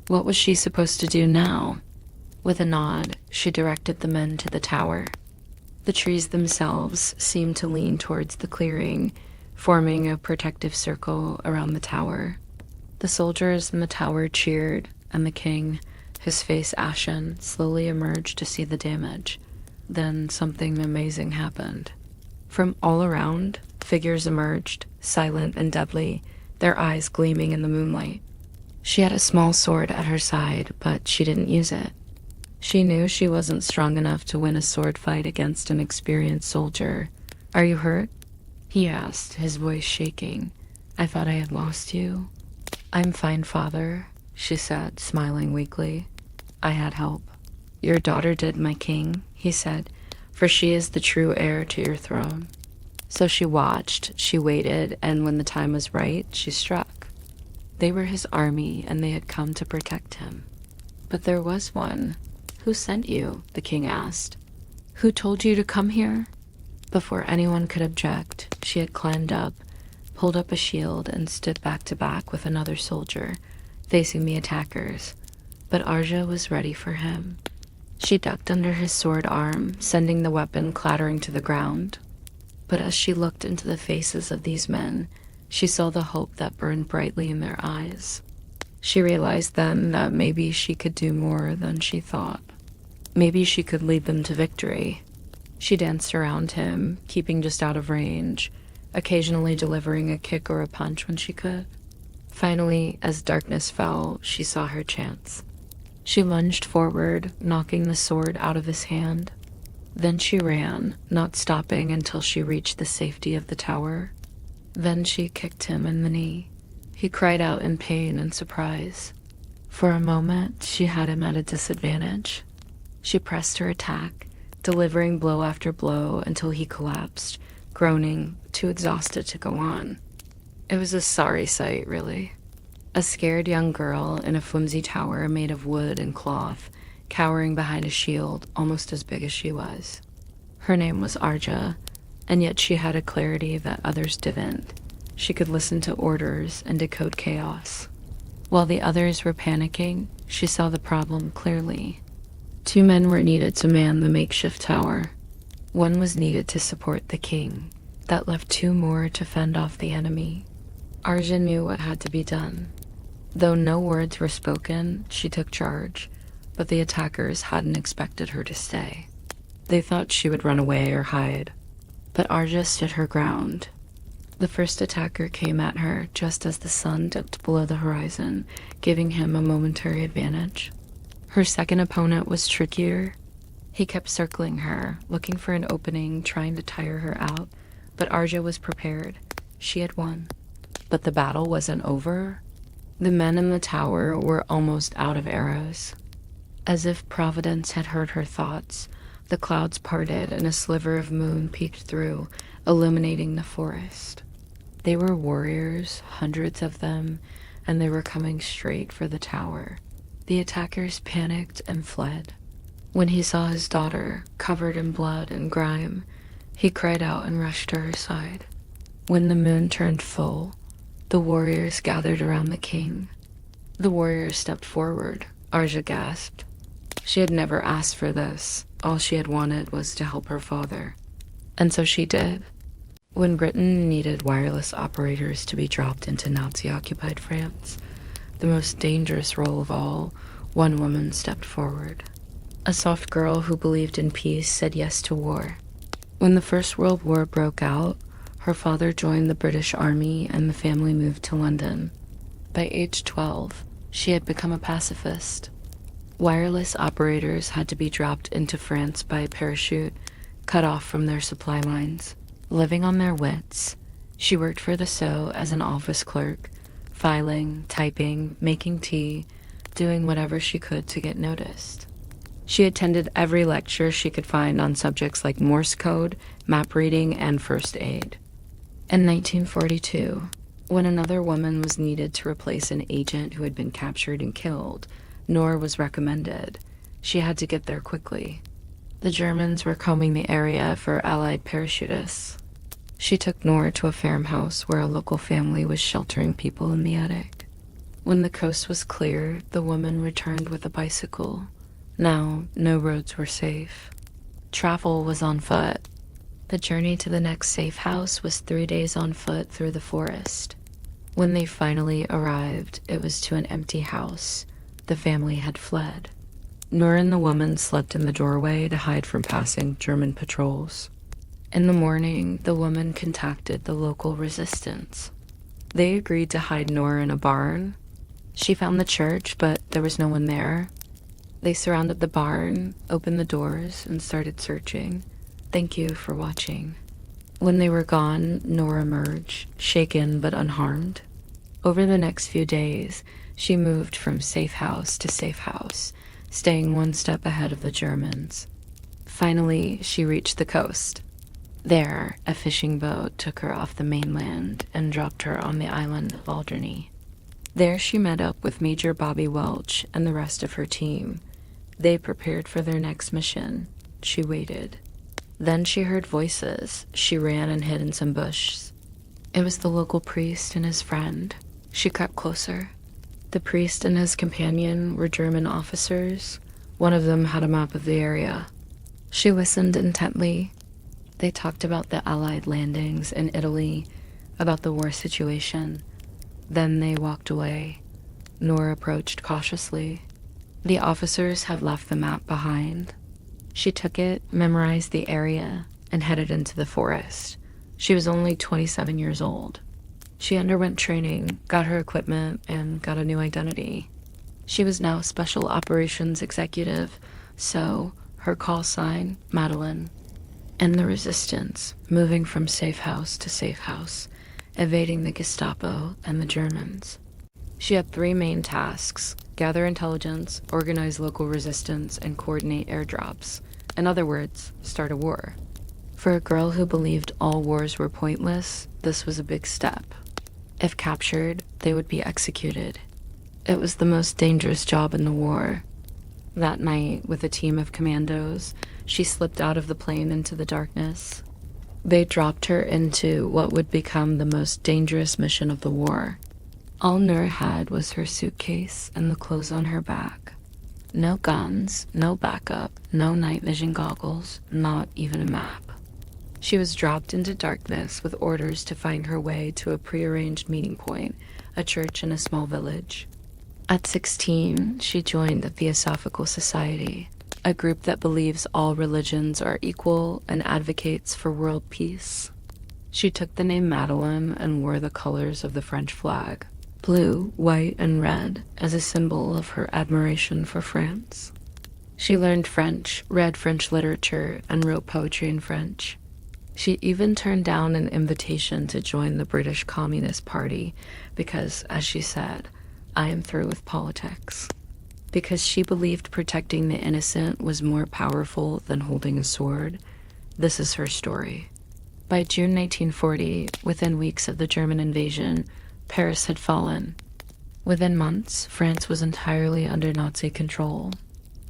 What was she supposed to do now? With a nod, she directed the men to the tower. The trees themselves seemed to lean towards the clearing, forming a protective circle around the tower. The soldiers in the tower cheered, and the king, his face ashen, slowly emerged to see the damage. Then something amazing happened. From all around, figures emerged, silent and deadly, their eyes gleaming in the moonlight. She had a small sword at her side, but she didn't use it. She knew she wasn't strong enough to win a sword fight against an experienced soldier. "Are you hurt?" he asked, his voice shaking. "I thought I had lost you." "I'm fine, father," she said, smiling weakly. "I had help." "Your daughter did, my king," he said, "for she is the true heir to your throne." So she watched, she waited, and when the time was right, she struck. They were his army, and they had come to protect him. But there was one. "Who sent you?" the king asked. "Who told you to come here?" Before anyone could object, she had climbed up, pulled up a shield, and stood back to back with another soldier, facing the attackers. But Arja was ready for him. She ducked under his sword arm, sending the weapon clattering to the ground. But as she looked into the faces of these men, she saw the hope that burned brightly in their eyes. She realized then that maybe she could do more than she thought. Maybe she could lead them to victory. She danced around him, keeping just out of range, occasionally delivering a kick or a punch when she could. Finally, as darkness fell, she saw her chance. She lunged forward, knocking the sword out of his hand. Then she ran, not stopping until she reached the safety of the tower. Then she kicked him in the knee. He cried out in pain and surprise. For a moment, she had him at a disadvantage. She pressed her attack, delivering blow after blow until he collapsed, groaning, too exhausted to go on. It was a sorry sight, really. A scared young girl in a flimsy tower made of wood and cloth, cowering behind a shield almost as big as she was. Her name was Arja, and yet she had a clarity that others didn't. She could listen to orders and decode chaos. While the others were panicking, she saw the problem clearly. 2 men were needed to man the makeshift tower. One was needed to support the king. That left 2 more to fend off the enemy. Arja knew what had to be done. Though no words were spoken, she took charge, but the attackers hadn't expected her to stay. They thought she would run away or hide, but Arja stood her ground. The first attacker came at her just as the sun dipped below the horizon, giving him a momentary advantage. Her second opponent was trickier. He kept circling her, looking for an opening, trying to tire her out, but Arja was prepared. She had won. But the battle wasn't over. The men in the tower were almost out of arrows. As if Providence had heard her thoughts, the clouds parted and a sliver of moon peeked through, illuminating the forest. They were warriors, hundreds of them, and they were coming straight for the tower. The attackers panicked and fled. When he saw his daughter, covered in blood and grime, he cried out and rushed to her side. When the moon turned full, the warriors gathered around the king. The warriors stepped forward. Arja gasped. She had never asked for this. All she had wanted was to help her father. And so she did. When Britain needed wireless operators to be dropped into Nazi-occupied France, the most dangerous role of all, one woman stepped forward. A soft girl who believed in peace said yes to war. When the First World War broke out, her father joined the British Army and the family moved to London. By age 12, she had become a pacifist. Wireless operators had to be dropped into France by parachute, cut off from their supply lines. Living on their wits, she worked for the Sceaux as an office clerk, filing, typing, making tea, doing whatever she could to get noticed. She attended every lecture she could find on subjects like Morse code, map reading, and first aid. In 1942, when another woman was needed to replace an agent who had been captured and killed, Noor was recommended. She had to get there quickly. The Germans were combing the area for Allied parachutists. She took Noor to a farmhouse where a local family was sheltering people in the attic. When the coast was clear, the woman returned with a bicycle. Now, no roads were safe. Travel was on foot. The journey to the next safe house was 3 days on foot through the forest. When they finally arrived, it was to an empty house. The family had fled. Noor and the woman slept in the doorway to hide from passing German patrols. In the morning, the woman contacted the local resistance. They agreed to hide Noor in a barn. She found the church, but there was no one there. They surrounded the barn, opened the doors, and started searching. Thank you for watching. When they were gone, Noor emerged, shaken but unharmed. Over the next few days, she moved from safe house to safe house, staying one step ahead of the Germans. Finally, she reached the coast. There, a fishing boat took her off the mainland and dropped her on the island of Alderney. There she met up with Major Bobby Welch and the rest of her team. They prepared for their next mission. She waited. Then she heard voices. She ran and hid in some bushes. It was the local priest and his friend. She crept closer. The priest and his companion were German officers. One of them had a map of the area. She listened intently. They talked about the Allied landings in Italy, about the war situation. Then they walked away. Noor approached cautiously. The officers had left the map behind. She took it, memorized the area, and headed into the forest. She was only 27 years old. She underwent training, got her equipment, and got a new identity. She was now Special Operations Executive, so her call sign, Madeline. And the resistance, moving from safe house to safe house, evading the Gestapo and the Germans. She had 3 main tasks: gather intelligence, organize local resistance, and coordinate airdrops. In other words, start a war. For a girl who believed all wars were pointless, this was a big step. If captured, they would be executed. It was the most dangerous job in the war. That night, with a team of commandos, she slipped out of the plane into the darkness. They dropped her into what would become the most dangerous mission of the war. All Noor had was her suitcase and the clothes on her back. No guns, no backup, no night vision goggles, not even a map. She was dropped into darkness with orders to find her way to a prearranged meeting point, a church in a small village. At 16, she joined the Theosophical Society, a group that believes all religions are equal and advocates for world peace. She took the name Madeline and wore the colors of the French flag, blue, white, and red, as a symbol of her admiration for France. She learned French, read French literature, and wrote poetry in French. She even turned down an invitation to join the British Communist Party because, as she said, "I am through with politics." Because she believed protecting the innocent was more powerful than holding a sword. This is her story. By June 1940, within weeks of the German invasion, Paris had fallen. Within months, France was entirely under Nazi control.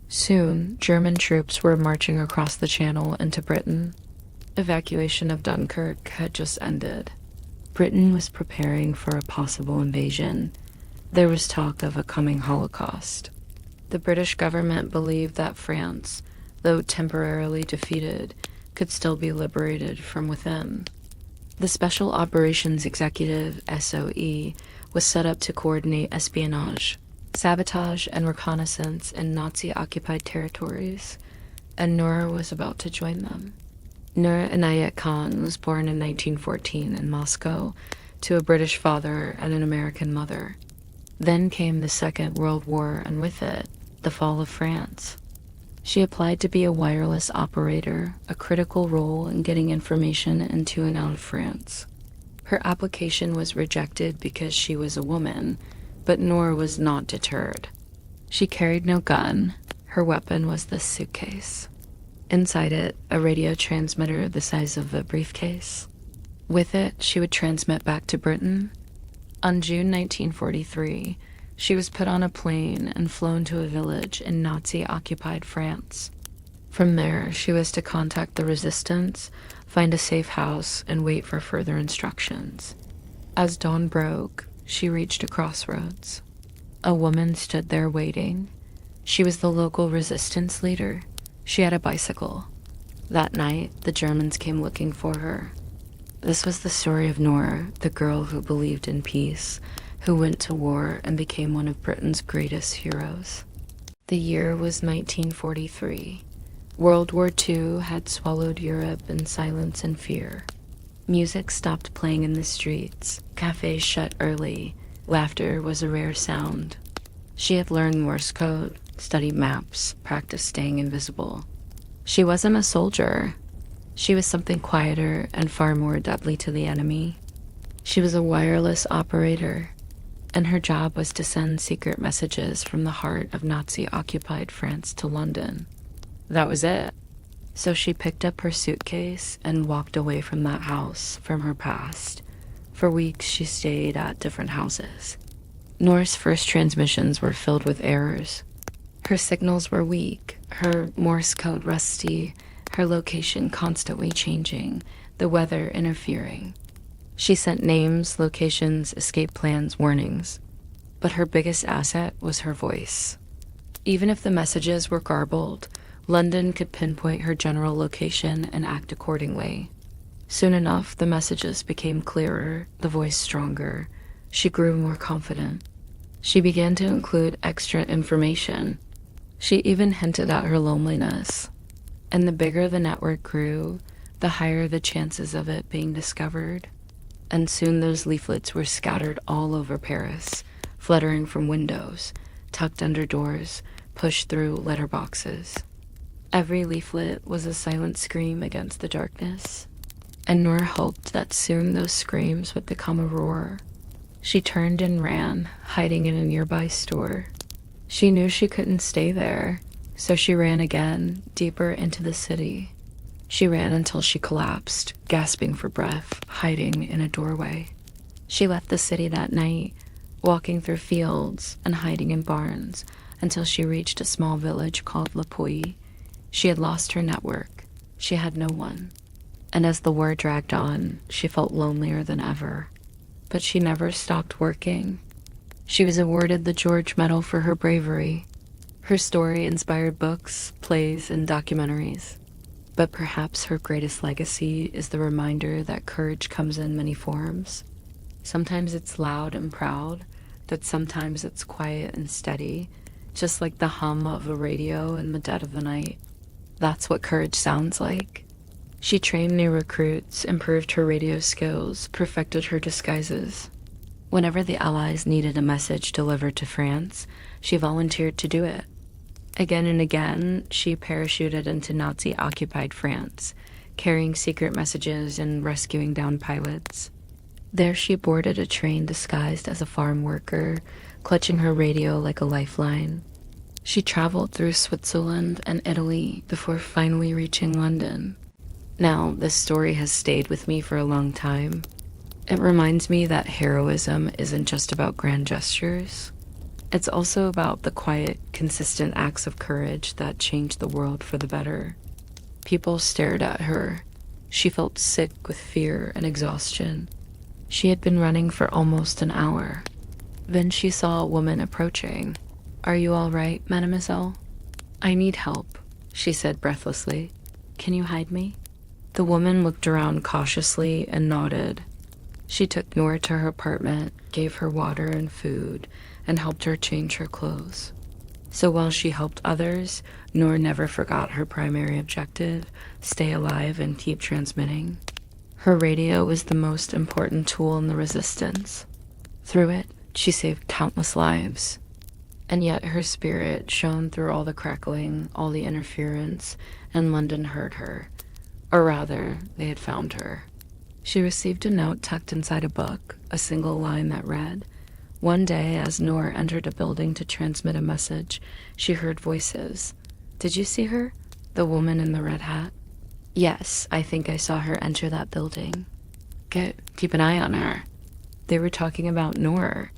Soon, German troops were marching across the Channel into Britain. Evacuation of Dunkirk had just ended. Britain was preparing for a possible invasion. There was talk of a coming Holocaust. The British government believed that France, though temporarily defeated, could still be liberated from within. The Special Operations Executive, SOE, was set up to coordinate espionage, sabotage, and reconnaissance in Nazi-occupied territories, and Noor was about to join them. Noor Inayat Khan was born in 1914 in Moscow to a British father and an American mother. Then came the Second World War, and with it, the fall of France. She applied to be a wireless operator, a critical role in getting information into and out of France. Her application was rejected because she was a woman, but Noor was not deterred. She carried no gun. Her weapon was this suitcase. Inside it, a radio transmitter the size of a briefcase. With it, she would transmit back to Britain. On June 1943, she was put on a plane and flown to a village in Nazi-occupied France. From there, she was to contact the resistance, find a safe house, and wait for further instructions. As dawn broke, she reached a crossroads. A woman stood there waiting. She was the local resistance leader. She had a bicycle. That night, the Germans came looking for her. This was the story of Noor, the girl who believed in peace, who went to war and became one of Britain's greatest heroes. The year was 1943. World War II had swallowed Europe in silence and fear. Music stopped playing in the streets, cafes shut early, laughter was a rare sound. She had learned Morse code, studied maps, practiced staying invisible. She wasn't a soldier. She was something quieter and far more deadly to the enemy. She was a wireless operator, and her job was to send secret messages from the heart of Nazi-occupied France to London. That was it. So she picked up her suitcase and walked away from that house, from her past. For weeks, she stayed at different houses. Noor's first transmissions were filled with errors. Her signals were weak, her Morse code rusty, her location constantly changing, the weather interfering. She sent names, locations, escape plans, warnings. But her biggest asset was her voice. Even if the messages were garbled, London could pinpoint her general location and act accordingly. Soon enough, the messages became clearer, the voice stronger. She grew more confident. She began to include extra information. She even hinted at her loneliness. And the bigger the network grew, the higher the chances of it being discovered. And soon those leaflets were scattered all over Paris, fluttering from windows, tucked under doors, pushed through letterboxes. Every leaflet was a silent scream against the darkness, and Noor hoped that soon those screams would become a roar. She turned and ran, hiding in a nearby store. She knew she couldn't stay there, so she ran again, deeper into the city. She ran until she collapsed, gasping for breath, hiding in a doorway. She left the city that night, walking through fields and hiding in barns until she reached a small village called Le Puy. She had lost her network. She had no one. And as the war dragged on, she felt lonelier than ever. But she never stopped working. She was awarded the George Medal for her bravery. Her story inspired books, plays, and documentaries. But perhaps her greatest legacy is the reminder that courage comes in many forms. Sometimes it's loud and proud, but sometimes it's quiet and steady, just like the hum of a radio in the dead of the night. That's what courage sounds like. She trained new recruits, improved her radio skills, perfected her disguises. Whenever the Allies needed a message delivered to France, she volunteered to do it. Again and again, she parachuted into Nazi-occupied France, carrying secret messages and rescuing downed pilots. There she boarded a train disguised as a farm worker, clutching her radio like a lifeline. She traveled through Switzerland and Italy before finally reaching London. Now, this story has stayed with me for a long time. It reminds me that heroism isn't just about grand gestures. It's also about the quiet, consistent acts of courage that change the world for the better. People stared at her. She felt sick with fear and exhaustion. She had been running for almost an hour. Then she saw a woman approaching. "Are you all right, mademoiselle?" "I need help," she said breathlessly. "Can you hide me?" The woman looked around cautiously and nodded. She took Noor to her apartment, gave her water and food, and helped her change her clothes. So while she helped others, Noor never forgot her primary objective: stay alive and keep transmitting. Her radio was the most important tool in the resistance. Through it, she saved countless lives. And yet her spirit shone through all the crackling, all the interference, and London heard her. Or rather, they had found her. She received a note tucked inside a book, a single line that read, "One day, as Noor entered a building to transmit a message, she heard voices. Did you see her? The woman in the red hat?" "Yes, I think I saw her enter that building." Keep an eye on her." They were talking about Noor.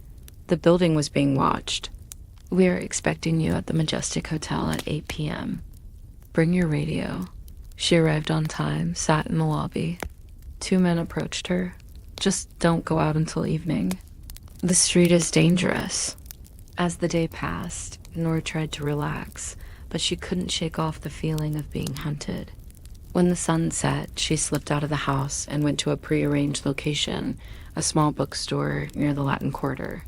The building was being watched. "We're expecting you at the Majestic Hotel at 8 p.m. Bring your radio." She arrived on time, sat in the lobby. 2 men approached her. "Just don't go out until evening. The street is dangerous." As the day passed, Noor tried to relax, but she couldn't shake off the feeling of being hunted. When the sun set, she slipped out of the house and went to a prearranged location, a small bookstore near the Latin Quarter.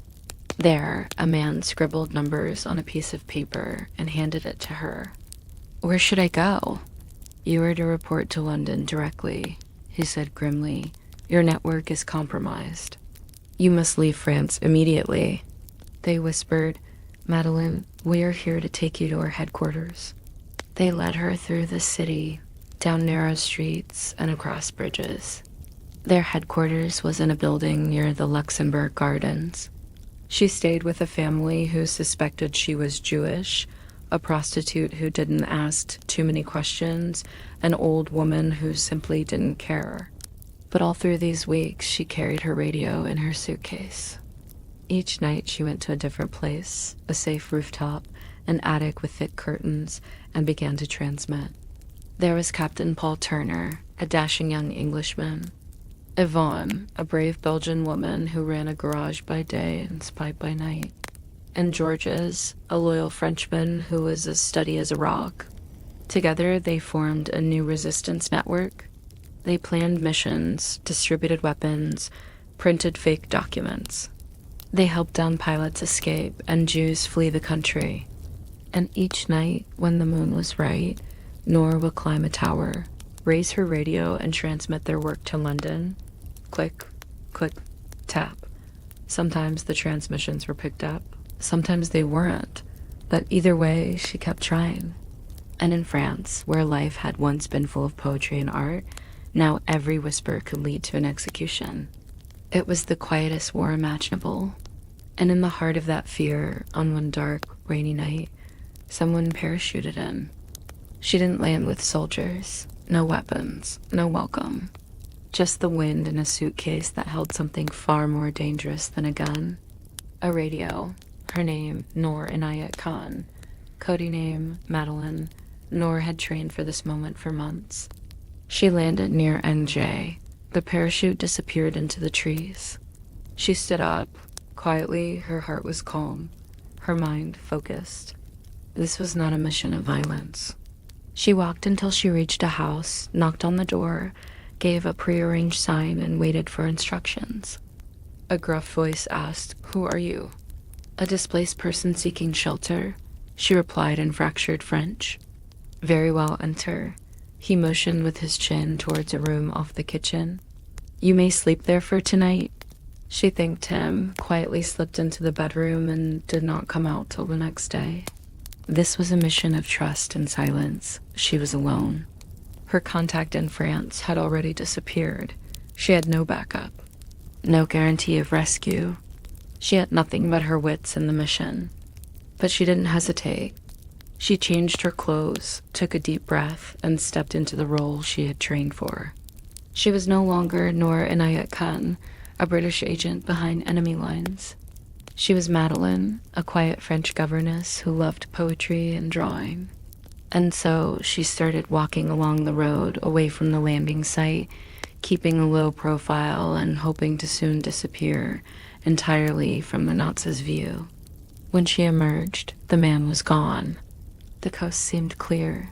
There, a man scribbled numbers on a piece of paper and handed it to her. "Where should I go?" "You are to report to London directly," he said grimly. "Your network is compromised. You must leave France immediately." They whispered, "Madeline, we are here to take you to our headquarters." They led her through the city, down narrow streets and across bridges. Their headquarters was in a building near the Luxembourg Gardens. She stayed with a family who suspected she was Jewish, a prostitute who didn't ask too many questions, an old woman who simply didn't care. But all through these weeks, she carried her radio in her suitcase. Each night she went to a different place, a safe rooftop, an attic with thick curtains, and began to transmit. There was Captain Paul Turner, a dashing young Englishman. Yvonne, a brave Belgian woman who ran a garage by day and spied by night. And Georges, a loyal Frenchman who was as steady as a rock. Together, they formed a new resistance network. They planned missions, distributed weapons, printed fake documents. They helped downed pilots escape and Jews flee the country. And each night, when the moon was right, Noor would climb a tower, raise her radio, and transmit their work to London. Click, click, tap. Sometimes the transmissions were picked up, sometimes they weren't, but either way, she kept trying. And in France, where life had once been full of poetry and art, now every whisper could lead to an execution. It was the quietest war imaginable. And in the heart of that fear, on one dark, rainy night, someone parachuted in. She didn't land with soldiers, no weapons, no welcome. Just the wind in a suitcase that held something far more dangerous than a gun. A radio. Her name, Noor Inayat Khan. Cody name, Madeline. Noor had trained for this moment for months. She landed near NJ. The parachute disappeared into the trees. She stood up. Quietly, her heart was calm. Her mind focused. This was not a mission of violence. She walked until she reached a house, knocked on the door, gave a prearranged sign, and waited for instructions. A gruff voice asked, "Who are you?" "A displaced person seeking shelter," she replied in fractured French. "Very well, enter." He motioned with his chin towards a room off the kitchen. "You may sleep there for tonight." She thanked him, quietly slipped into the bedroom, and did not come out till the next day. This was a mission of trust and silence. She was alone. Her contact in France had already disappeared. She had no backup, no guarantee of rescue. She had nothing but her wits and the mission. But she didn't hesitate. She changed her clothes, took a deep breath, and stepped into the role she had trained for. She was no longer Noor Inayat Khan, a British agent behind enemy lines. She was Madeline, a quiet French governess who loved poetry and drawing. And so she started walking along the road away from the landing site, keeping a low profile and hoping to soon disappear entirely from the Nazis' view. When she emerged, the man was gone. The coast seemed clear.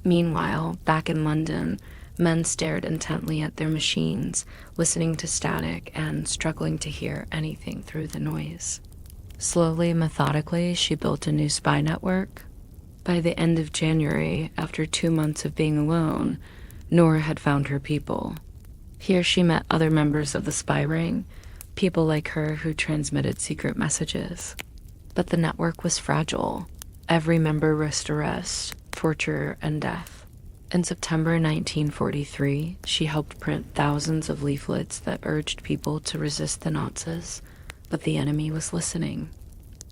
Meanwhile, back in London, men stared intently at their machines, listening to static and struggling to hear anything through the noise. Slowly, methodically, she built a new spy network. By the end of January, after 2 months of being alone, Noor had found her people. Here she met other members of the spy ring, people like her who transmitted secret messages. But the network was fragile. Every member risked arrest, torture, and death. In September 1943, she helped print thousands of leaflets that urged people to resist the Nazis, but the enemy was listening.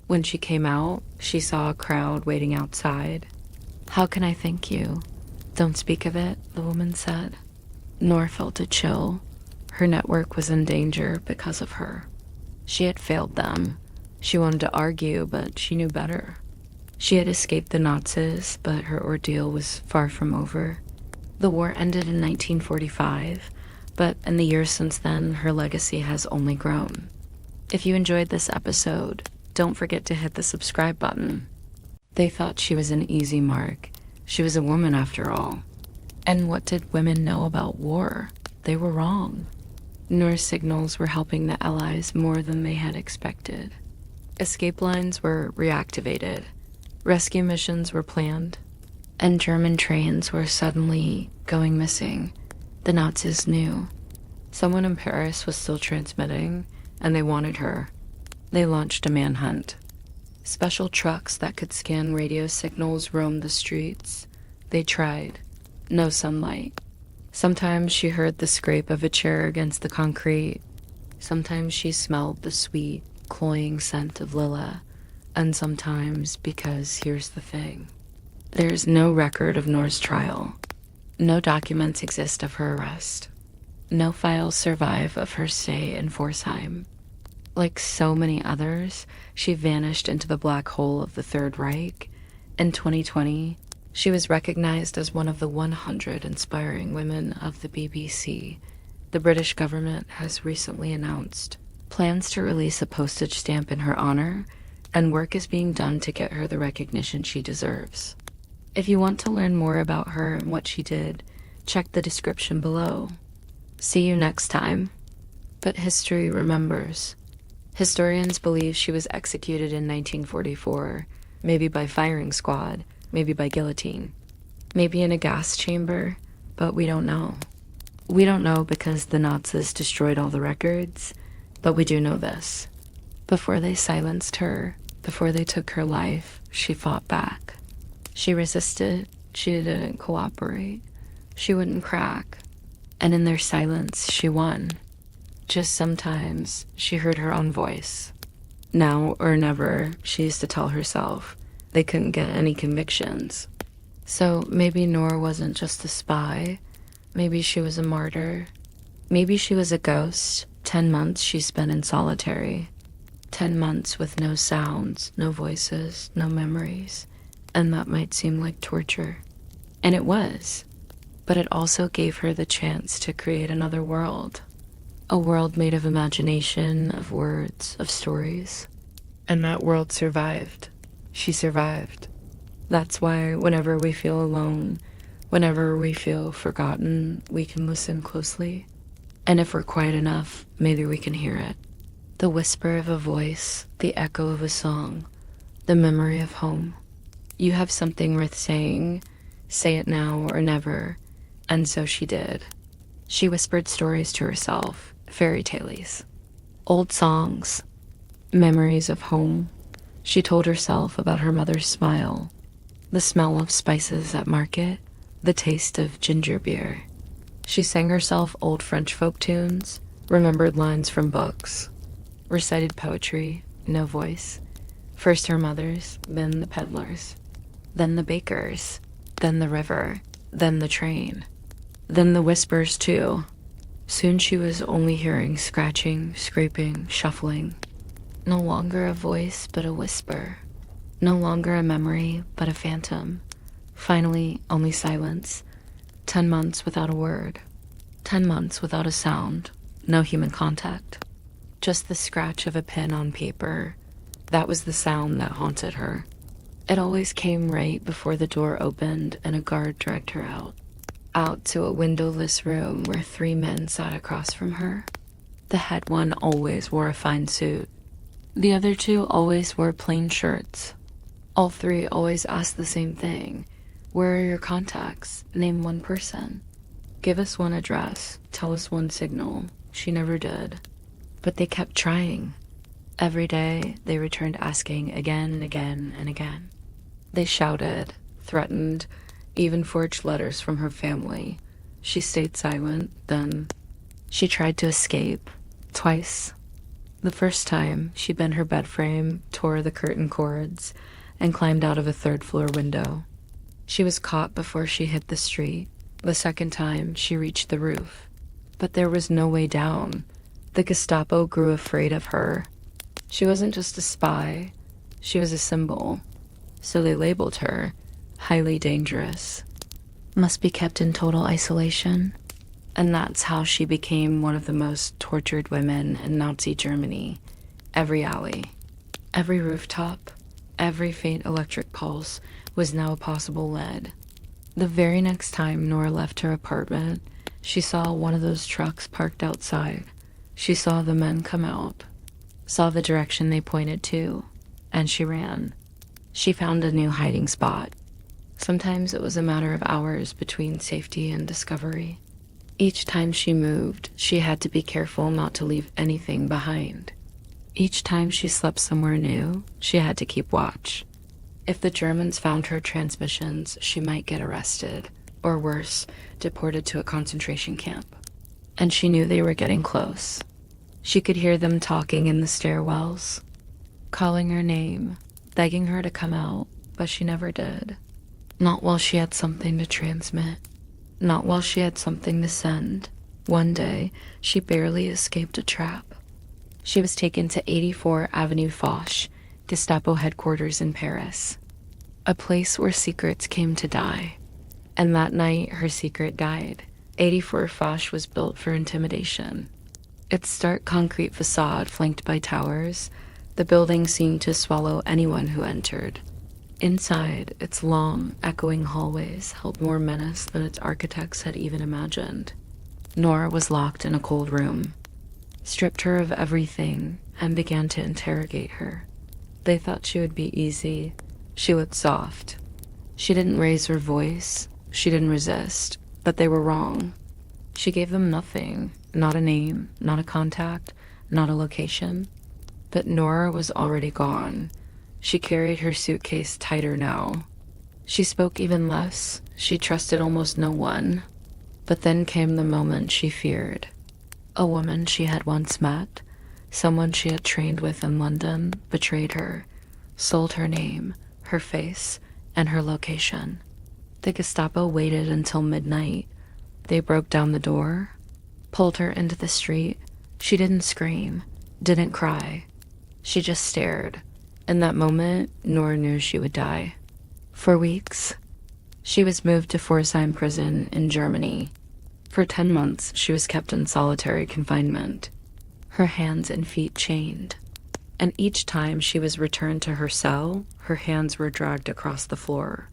When she came out, she saw a crowd waiting outside. "How can I thank you?" "Don't speak of it," the woman said. Noor felt a chill. Her network was in danger because of her. She had failed them. She wanted to argue, but she knew better. She had escaped the Nazis, but her ordeal was far from over. The war ended in 1945, but in the years since then, her legacy has only grown. If you enjoyed this episode, don't forget to hit the subscribe button. They thought she was an easy mark. She was a woman after all. And what did women know about war? They were wrong. Noor's signals were helping the Allies more than they had expected. Escape lines were reactivated. Rescue missions were planned, and German trains were suddenly going missing. The Nazis knew. Someone in Paris was still transmitting, and they wanted her. They launched a manhunt. Special trucks that could scan radio signals roamed the streets. They tried. No sunlight. Sometimes she heard the scrape of a chair against the concrete. Sometimes she smelled the sweet, cloying scent of lilac. And sometimes, because here's the thing, there's no record of Noor's trial. No documents exist of her arrest. No files survive of her stay in Pforzheim. Like so many others, she vanished into the black hole of the Third Reich. In 2020, she was recognized as one of the 100 inspiring women of the BBC. The British government has recently announced plans to release a postage stamp in her honor, and work is being done to get her the recognition she deserves. If you want to learn more about her and what she did, check the description below. See you next time. But history remembers. Historians believe she was executed in 1944, maybe by firing squad, maybe by guillotine. Maybe in a gas chamber, but we don't know. We don't know because the Nazis destroyed all the records, but we do know this. Before they silenced her, before they took her life, she fought back. She resisted, she didn't cooperate, she wouldn't crack, and in their silence, she won. Just sometimes, she heard her own voice. Now or never, she used to tell herself, they couldn't get any convictions. So maybe Noor wasn't just a spy. Maybe she was a martyr. Maybe she was a ghost. 10 months she spent in solitary. 10 months with no sounds, no voices, no memories. And that might seem like torture. And it was. But it also gave her the chance to create another world. A world made of imagination, of words, of stories. And that world survived. She survived. That's why whenever we feel alone, whenever we feel forgotten, we can listen closely. And if we're quiet enough, maybe we can hear it. The whisper of a voice, the echo of a song, the memory of home. You have something worth saying. Say it now or never. And so she did. She whispered stories to herself, fairy tales, old songs, memories of home. She told herself about her mother's smile, the smell of spices at market, the taste of ginger beer. She sang herself old French folk tunes, remembered lines from books, recited poetry, no voice. First her mother's, then the peddlers, then the bakers, then the river, then the train, then the whispers too. Soon she was only hearing scratching, scraping, shuffling. No longer a voice, but a whisper. No longer a memory, but a phantom. Finally, only silence. 10 months without a word. 10 months without a sound. No human contact. Just the scratch of a pen on paper. That was the sound that haunted her. It always came right before the door opened and a guard dragged her out. Out to a windowless room where 3 men sat across from her. The head one always wore a fine suit. The other 2 always wore plain shirts. All 3 always asked the same thing. Where are your contacts? Name one person. Give us one address. Tell us one signal. She never did. But they kept trying. Every day, they returned asking again and again and again. They shouted, threatened, even forged letters from her family. She stayed silent, then she tried to escape. Twice. The first time, she bent her bed frame, tore the curtain cords, and climbed out of a 3rd-floor window. She was caught before she hit the street. The second time, she reached the roof. But there was no way down. The Gestapo grew afraid of her. She wasn't just a spy. She was a symbol. So they labeled her highly dangerous. Must be kept in total isolation. And that's how she became one of the most tortured women in Nazi Germany. Every alley, every rooftop, every faint electric pulse was now a possible lead. The very next time Noor left her apartment, she saw one of those trucks parked outside. She saw the men come out, saw the direction they pointed to, and she ran. She found a new hiding spot. Sometimes it was a matter of hours between safety and discovery. Each time she moved, she had to be careful not to leave anything behind. Each time she slept somewhere new, she had to keep watch. If the Germans found her transmissions, she might get arrested, or worse, deported to a concentration camp. And she knew they were getting close. She could hear them talking in the stairwells, calling her name, begging her to come out, but she never did. Not while she had something to transmit. Not while she had something to send. One day, she barely escaped a trap. She was taken to 84 Avenue Foch, Gestapo headquarters in Paris. A place where secrets came to die. And that night, her secret died. 84 Foch was built for intimidation. Its stark concrete facade flanked by towers, the building seemed to swallow anyone who entered. Inside, its long, echoing hallways held more menace than its architects had even imagined. Noor was locked in a cold room, stripped her of everything, and began to interrogate her. They thought she would be easy. She looked soft. She didn't raise her voice. She didn't resist, but they were wrong. She gave them nothing, not a name, not a contact, not a location. But Nora was already gone. She carried her suitcase tighter now. She spoke even less. She trusted almost no one. But then came the moment she feared. A woman she had once met, someone she had trained with in London, betrayed her, sold her name, her face, and her location. The Gestapo waited until midnight. They broke down the door, pulled her into the street. She didn't scream, didn't cry. She just stared. In that moment, Noor knew she would die. For weeks, she was moved to Pforzheim prison in Germany. For 10 months, she was kept in solitary confinement. Her hands and feet chained. And each time she was returned to her cell, her hands were dragged across the floor.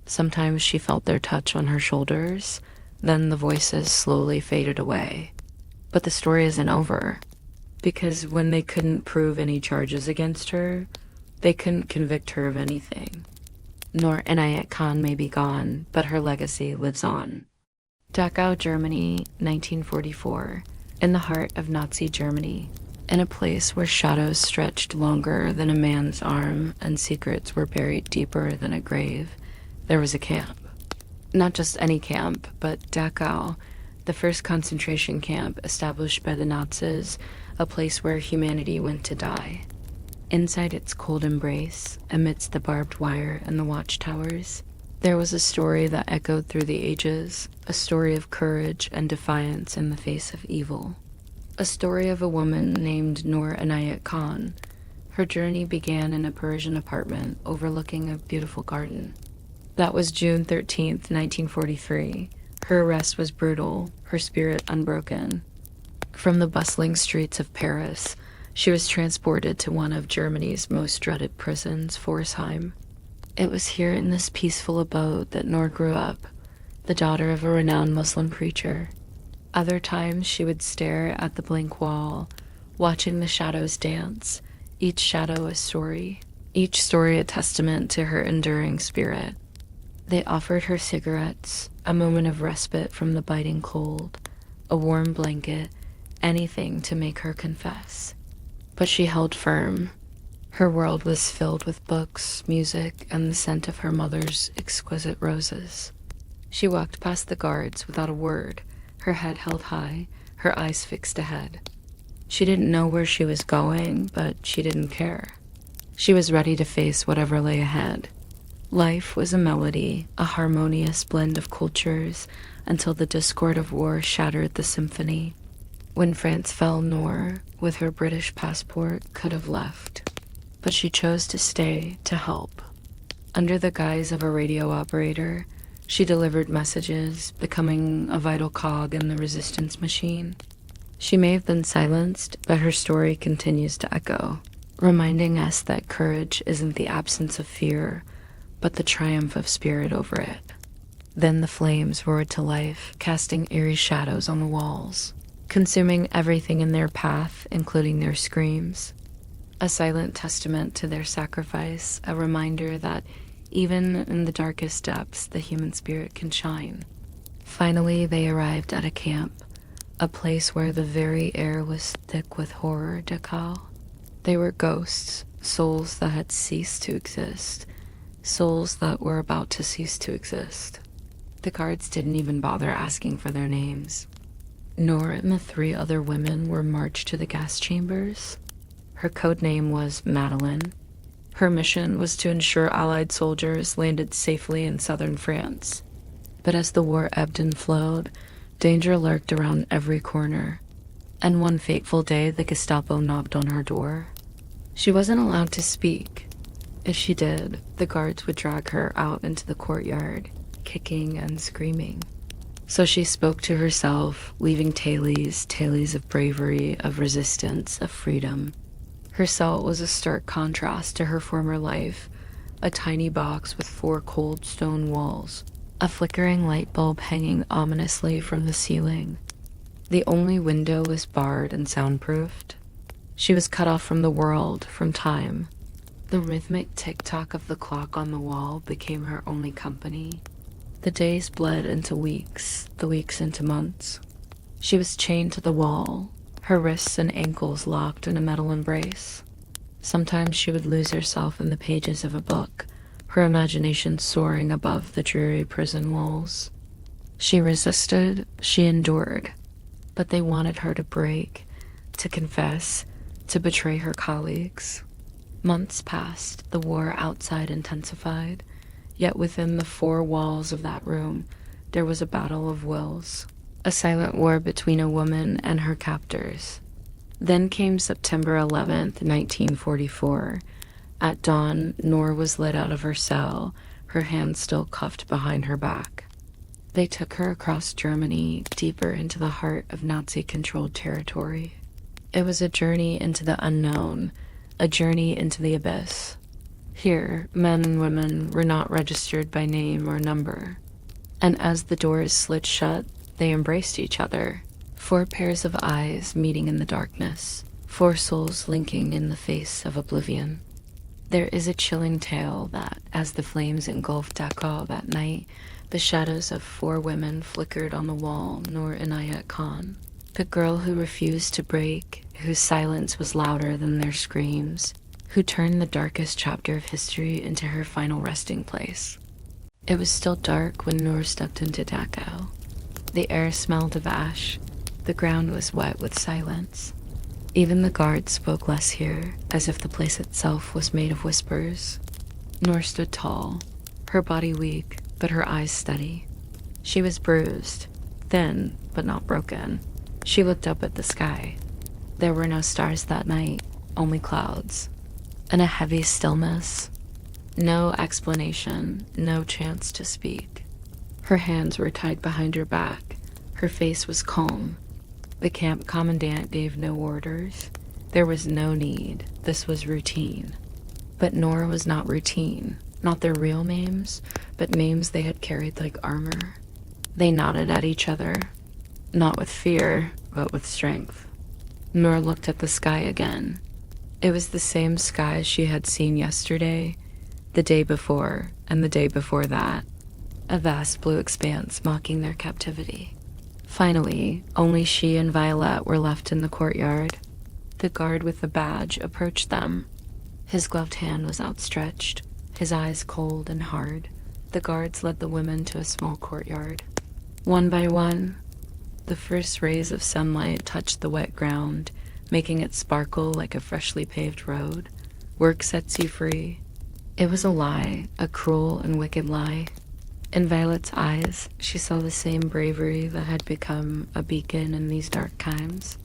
Sometimes she felt their touch on her shoulders, then the voices slowly faded away. But the story isn't over, because when they couldn't prove any charges against her, they couldn't convict her of anything. Noor Inayat Khan may be gone, but her legacy lives on. Dachau, Germany, 1944, in the heart of Nazi Germany, in a place where shadows stretched longer than a man's arm and secrets were buried deeper than a grave, there was a camp. Not just any camp, but Dachau, the first concentration camp established by the Nazis, a place where humanity went to die. Inside its cold embrace, amidst the barbed wire and the watchtowers, there was a story that echoed through the ages, a story of courage and defiance in the face of evil. A story of a woman named Noor Inayat Khan. Her journey began in a Persian apartment overlooking a beautiful garden. That was June 13th, 1943. Her arrest was brutal, her spirit unbroken. From the bustling streets of Paris, she was transported to one of Germany's most dreaded prisons, Pforzheim. It was here in this peaceful abode that Noor grew up, the daughter of a renowned Muslim preacher. Other times she would stare at the blank wall, watching the shadows dance, each shadow a story, each story a testament to her enduring spirit. They offered her cigarettes, a moment of respite from the biting cold, a warm blanket, anything to make her confess. But she held firm. Her world was filled with books, music, and the scent of her mother's exquisite roses. She walked past the guards without a word, her head held high, her eyes fixed ahead. She didn't know where she was going, but she didn't care. She was ready to face whatever lay ahead. Life was a melody, a harmonious blend of cultures, until the discord of war shattered the symphony. When France fell, Noor, with her British passport, could have left. But she chose to stay, to help. Under the guise of a radio operator, she delivered messages, becoming a vital cog in the resistance machine. She may have been silenced, but her story continues to echo, reminding us that courage isn't the absence of fear, but the triumph of spirit over it. Then the flames roared to life, casting eerie shadows on the walls, consuming everything in their path, including their screams. A silent testament to their sacrifice, a reminder that even in the darkest depths, the human spirit can shine. Finally, they arrived at a camp, a place where the very air was thick with horror, Dachau. They were ghosts, souls that had ceased to exist, souls that were about to cease to exist. The guards didn't even bother asking for their names. Noor and the 3 other women were marched to the gas chambers. Her code name was Madeline. Her mission was to ensure Allied soldiers landed safely in southern France. But as the war ebbed and flowed, danger lurked around every corner. And one fateful day, the Gestapo knocked on her door. She wasn't allowed to speak. If she did, the guards would drag her out into the courtyard, kicking and screaming. So she spoke to herself, weaving tales of bravery, of resistance, of freedom. Her cell was a stark contrast to her former life, a tiny box with 4 cold stone walls, a flickering light bulb hanging ominously from the ceiling. The only window was barred and soundproofed. She was cut off from the world, from time. The rhythmic tick-tock of the clock on the wall became her only company. The days bled into weeks, the weeks into months. She was chained to the wall, her wrists and ankles locked in a metal embrace. Sometimes she would lose herself in the pages of a book, her imagination soaring above the dreary prison walls. She resisted, she endured, but they wanted her to break, to confess, to betray her colleagues. Months passed, the war outside intensified, yet within the four walls of that room, there was a battle of wills, a silent war between a woman and her captors. Then came September 11th, 1944. At dawn, Noor was led out of her cell, her hands still cuffed behind her back. They took her across Germany, deeper into the heart of Nazi-controlled territory. It was a journey into the unknown, a journey into the abyss. Here, men and women were not registered by name or number. And as the doors slid shut, they embraced each other. Four pairs of eyes meeting in the darkness, four souls linking in the face of oblivion. There is a chilling tale that, as the flames engulfed Dachau that night, the shadows of four women flickered on the wall. Noor Inayat Khan, the girl who refused to break, whose silence was louder than their screams, who turned the darkest chapter of history into her final resting place. It was still dark when Noor stepped into Dachau. The air smelled of ash. The ground was wet with silence. Even the guards spoke less here, as if the place itself was made of whispers. Noor stood tall, her body weak, but her eyes steady. She was bruised, thin, but not broken. She looked up at the sky. There were no stars that night, only clouds. And a heavy stillness. No explanation, no chance to speak. Her hands were tied behind her back. Her face was calm. The camp commandant gave no orders. There was no need. This was routine. But Noor was not routine. Not their real names, but names they had carried like armor. They nodded at each other. Not with fear, but with strength. Noor looked at the sky again. It was the same sky she had seen yesterday, the day before, and the day before that. A vast blue expanse mocking their captivity. Finally, only she and Violet were left in the courtyard. The guard with the badge approached them. His gloved hand was outstretched, his eyes cold and hard. The guards led the women to a small courtyard. One by one, the first rays of sunlight touched the wet ground, making it sparkle like a freshly paved road. Work sets you free. It was a lie, a cruel and wicked lie. In Violet's eyes, she saw the same bravery that had become a beacon in these dark times.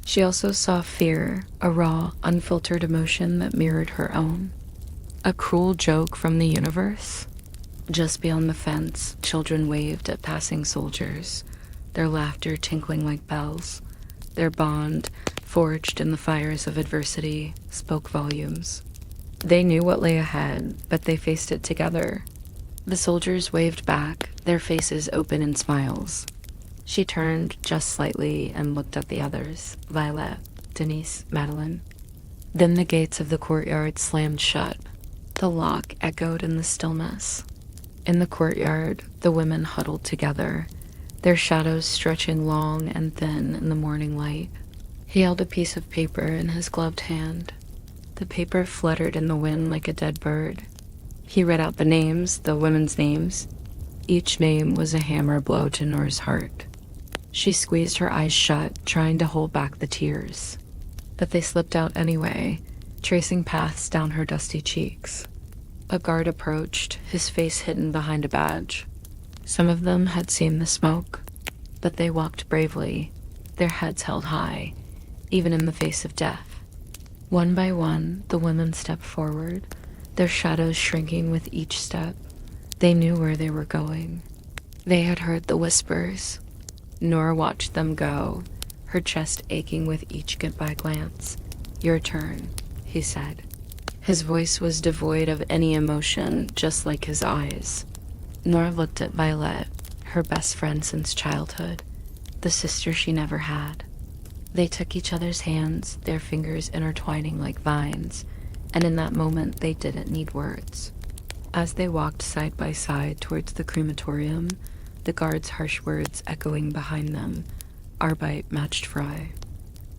She also saw fear, a raw, unfiltered emotion that mirrored her own. A cruel joke from the universe? Just beyond the fence, children waved at passing soldiers, their laughter tinkling like bells. Their bond, forged in the fires of adversity, spoke volumes. They knew what lay ahead, but they faced it together. The soldiers waved back, their faces open in smiles. She turned just slightly and looked at the others, Violet, Denise, Madeline. Then the gates of the courtyard slammed shut. The lock echoed in the stillness. In the courtyard, the women huddled together, their shadows stretching long and thin in the morning light. He held a piece of paper in his gloved hand. The paper fluttered in the wind like a dead bird. He read out the names, the women's names. Each name was a hammer blow to Noor's heart. She squeezed her eyes shut, trying to hold back the tears. But they slipped out anyway, tracing paths down her dusty cheeks. A guard approached, his face hidden behind a badge. Some of them had seen the smoke, but they walked bravely, their heads held high, even in the face of death. One by one, the women stepped forward, their shadows shrinking with each step. They knew where they were going. They had heard the whispers. Noor watched them go, her chest aching with each goodbye glance. "Your turn," he said. His voice was devoid of any emotion, just like his eyes. Noor looked at Violet, her best friend since childhood, the sister she never had. They took each other's hands, their fingers intertwining like vines, and in that moment they didn't need words. As they walked side by side towards the crematorium, the guard's harsh words echoing behind them, Arbeit matched Fry.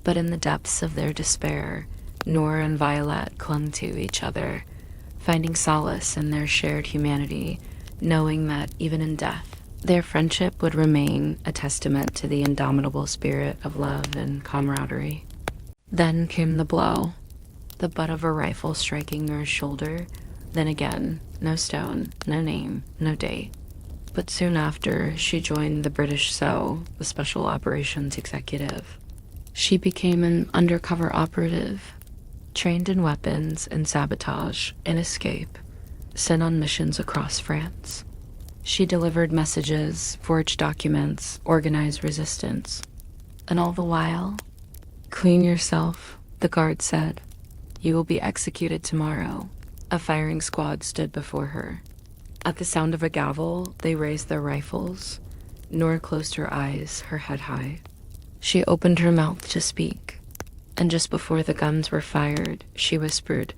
But in the depths of their despair, Noor and Violet clung to each other, finding solace in their shared humanity, knowing that even in death, their friendship would remain a testament to the indomitable spirit of love and camaraderie. Then came the blow, the butt of a rifle striking Noor's shoulder. Then again, no stone, no name, no date. But soon after, she joined the British SO, the Special Operations Executive. She became an undercover operative, trained in weapons and sabotage and escape, sent on missions across France. She delivered messages, forged documents, organized resistance. And all the while, "Clean yourself," the guard said. "You will be executed tomorrow." A firing squad stood before her. At the sound of a gavel, they raised their rifles. Noor closed her eyes, her head high. She opened her mouth to speak, and just before the guns were fired, she whispered,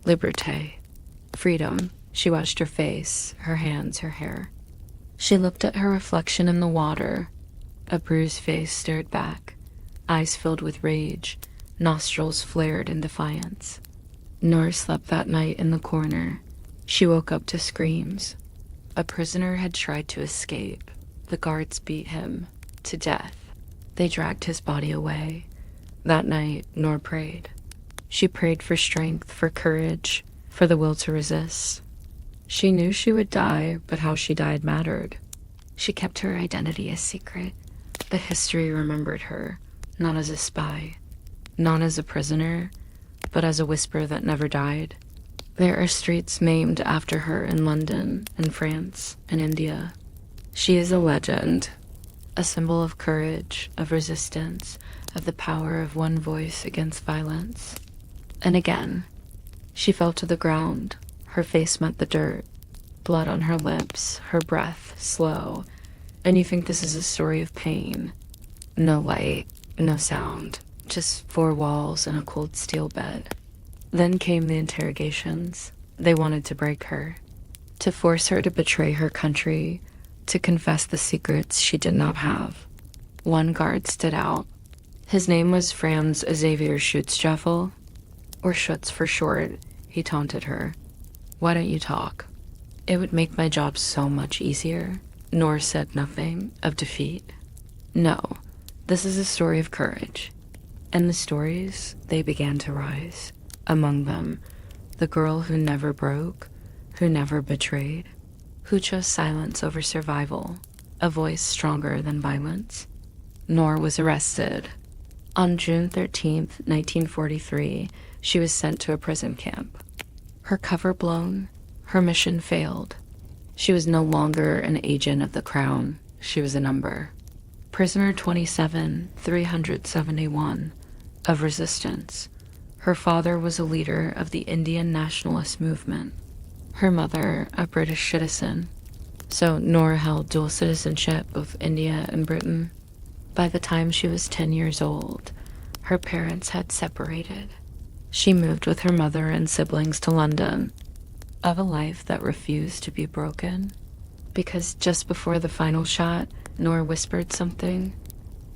"Liberté." Freedom. She watched her face, her hands, her hair. She looked at her reflection in the water. A bruised face stared back, eyes filled with rage, nostrils flared in defiance. Noor slept that night in the corner. She woke up to screams. A prisoner had tried to escape. The guards beat him to death. They dragged his body away. That night, Noor prayed. She prayed for strength, for courage, for the will to resist. She knew she would die, but how she died mattered. She kept her identity a secret, but history remembered her, not as a spy, not as a prisoner, but as a whisper that never died. There are streets named after her in London, in France, in India. She is a legend, a symbol of courage, of resistance, of the power of one voice against violence. And again, she fell to the ground. Her face met the dirt, blood on her lips, her breath slow. And you think this is a story of pain. No light, no sound, just four walls and a cold steel bed. Then came the interrogations. They wanted to break her, to force her to betray her country, to confess the secrets she did not have. One guard stood out. His name was Franz Xavier Schutzstaffel, or Schutz for short. He taunted her. "Why don't you talk? It would make my job so much easier." Noor said nothing of defeat. No, this is a story of courage. And the stories, they began to rise. Among them, the girl who never broke, who never betrayed, who chose silence over survival, a voice stronger than violence. Noor was arrested. On June 13th, 1943, she was sent to a prison camp. Her cover blown, her mission failed. She was no longer an agent of the Crown. She was a number. Prisoner 27,371 of resistance. Her father was a leader of the Indian nationalist movement. Her mother, a British citizen. So Noor held dual citizenship of India and Britain. By the time she was 10 years old, her parents had separated. She moved with her mother and siblings to London, of a life that refused to be broken. Because just before the final shot, Noor whispered something.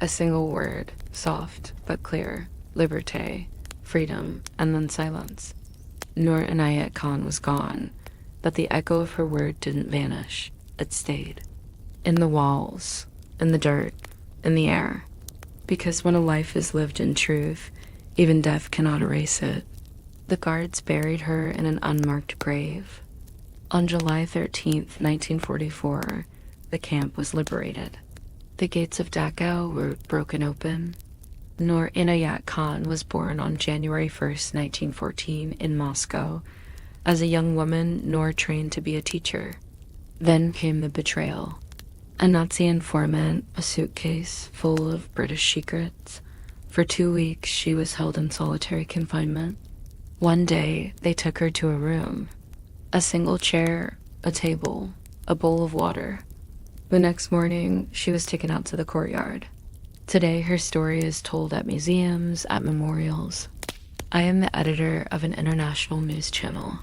A single word, soft but clear. Liberté, freedom, and then silence. Noor Inayat Khan was gone, but the echo of her word didn't vanish. It stayed. In the walls, in the dirt, in the air. Because when a life is lived in truth, even death cannot erase it. The guards buried her in an unmarked grave. On July 13th, 1944, the camp was liberated. The gates of Dachau were broken open. Noor Inayat Khan was born on January 1st, 1914, in Moscow. As a young woman, Noor trained to be a teacher. Then came the betrayal. A Nazi informant, a suitcase full of British secrets. For 2 weeks, she was held in solitary confinement. One day, they took her to a room. A single chair, a table, a bowl of water. The next morning, she was taken out to the courtyard. Today, her story is told at museums, at memorials. I am the editor of an international news channel.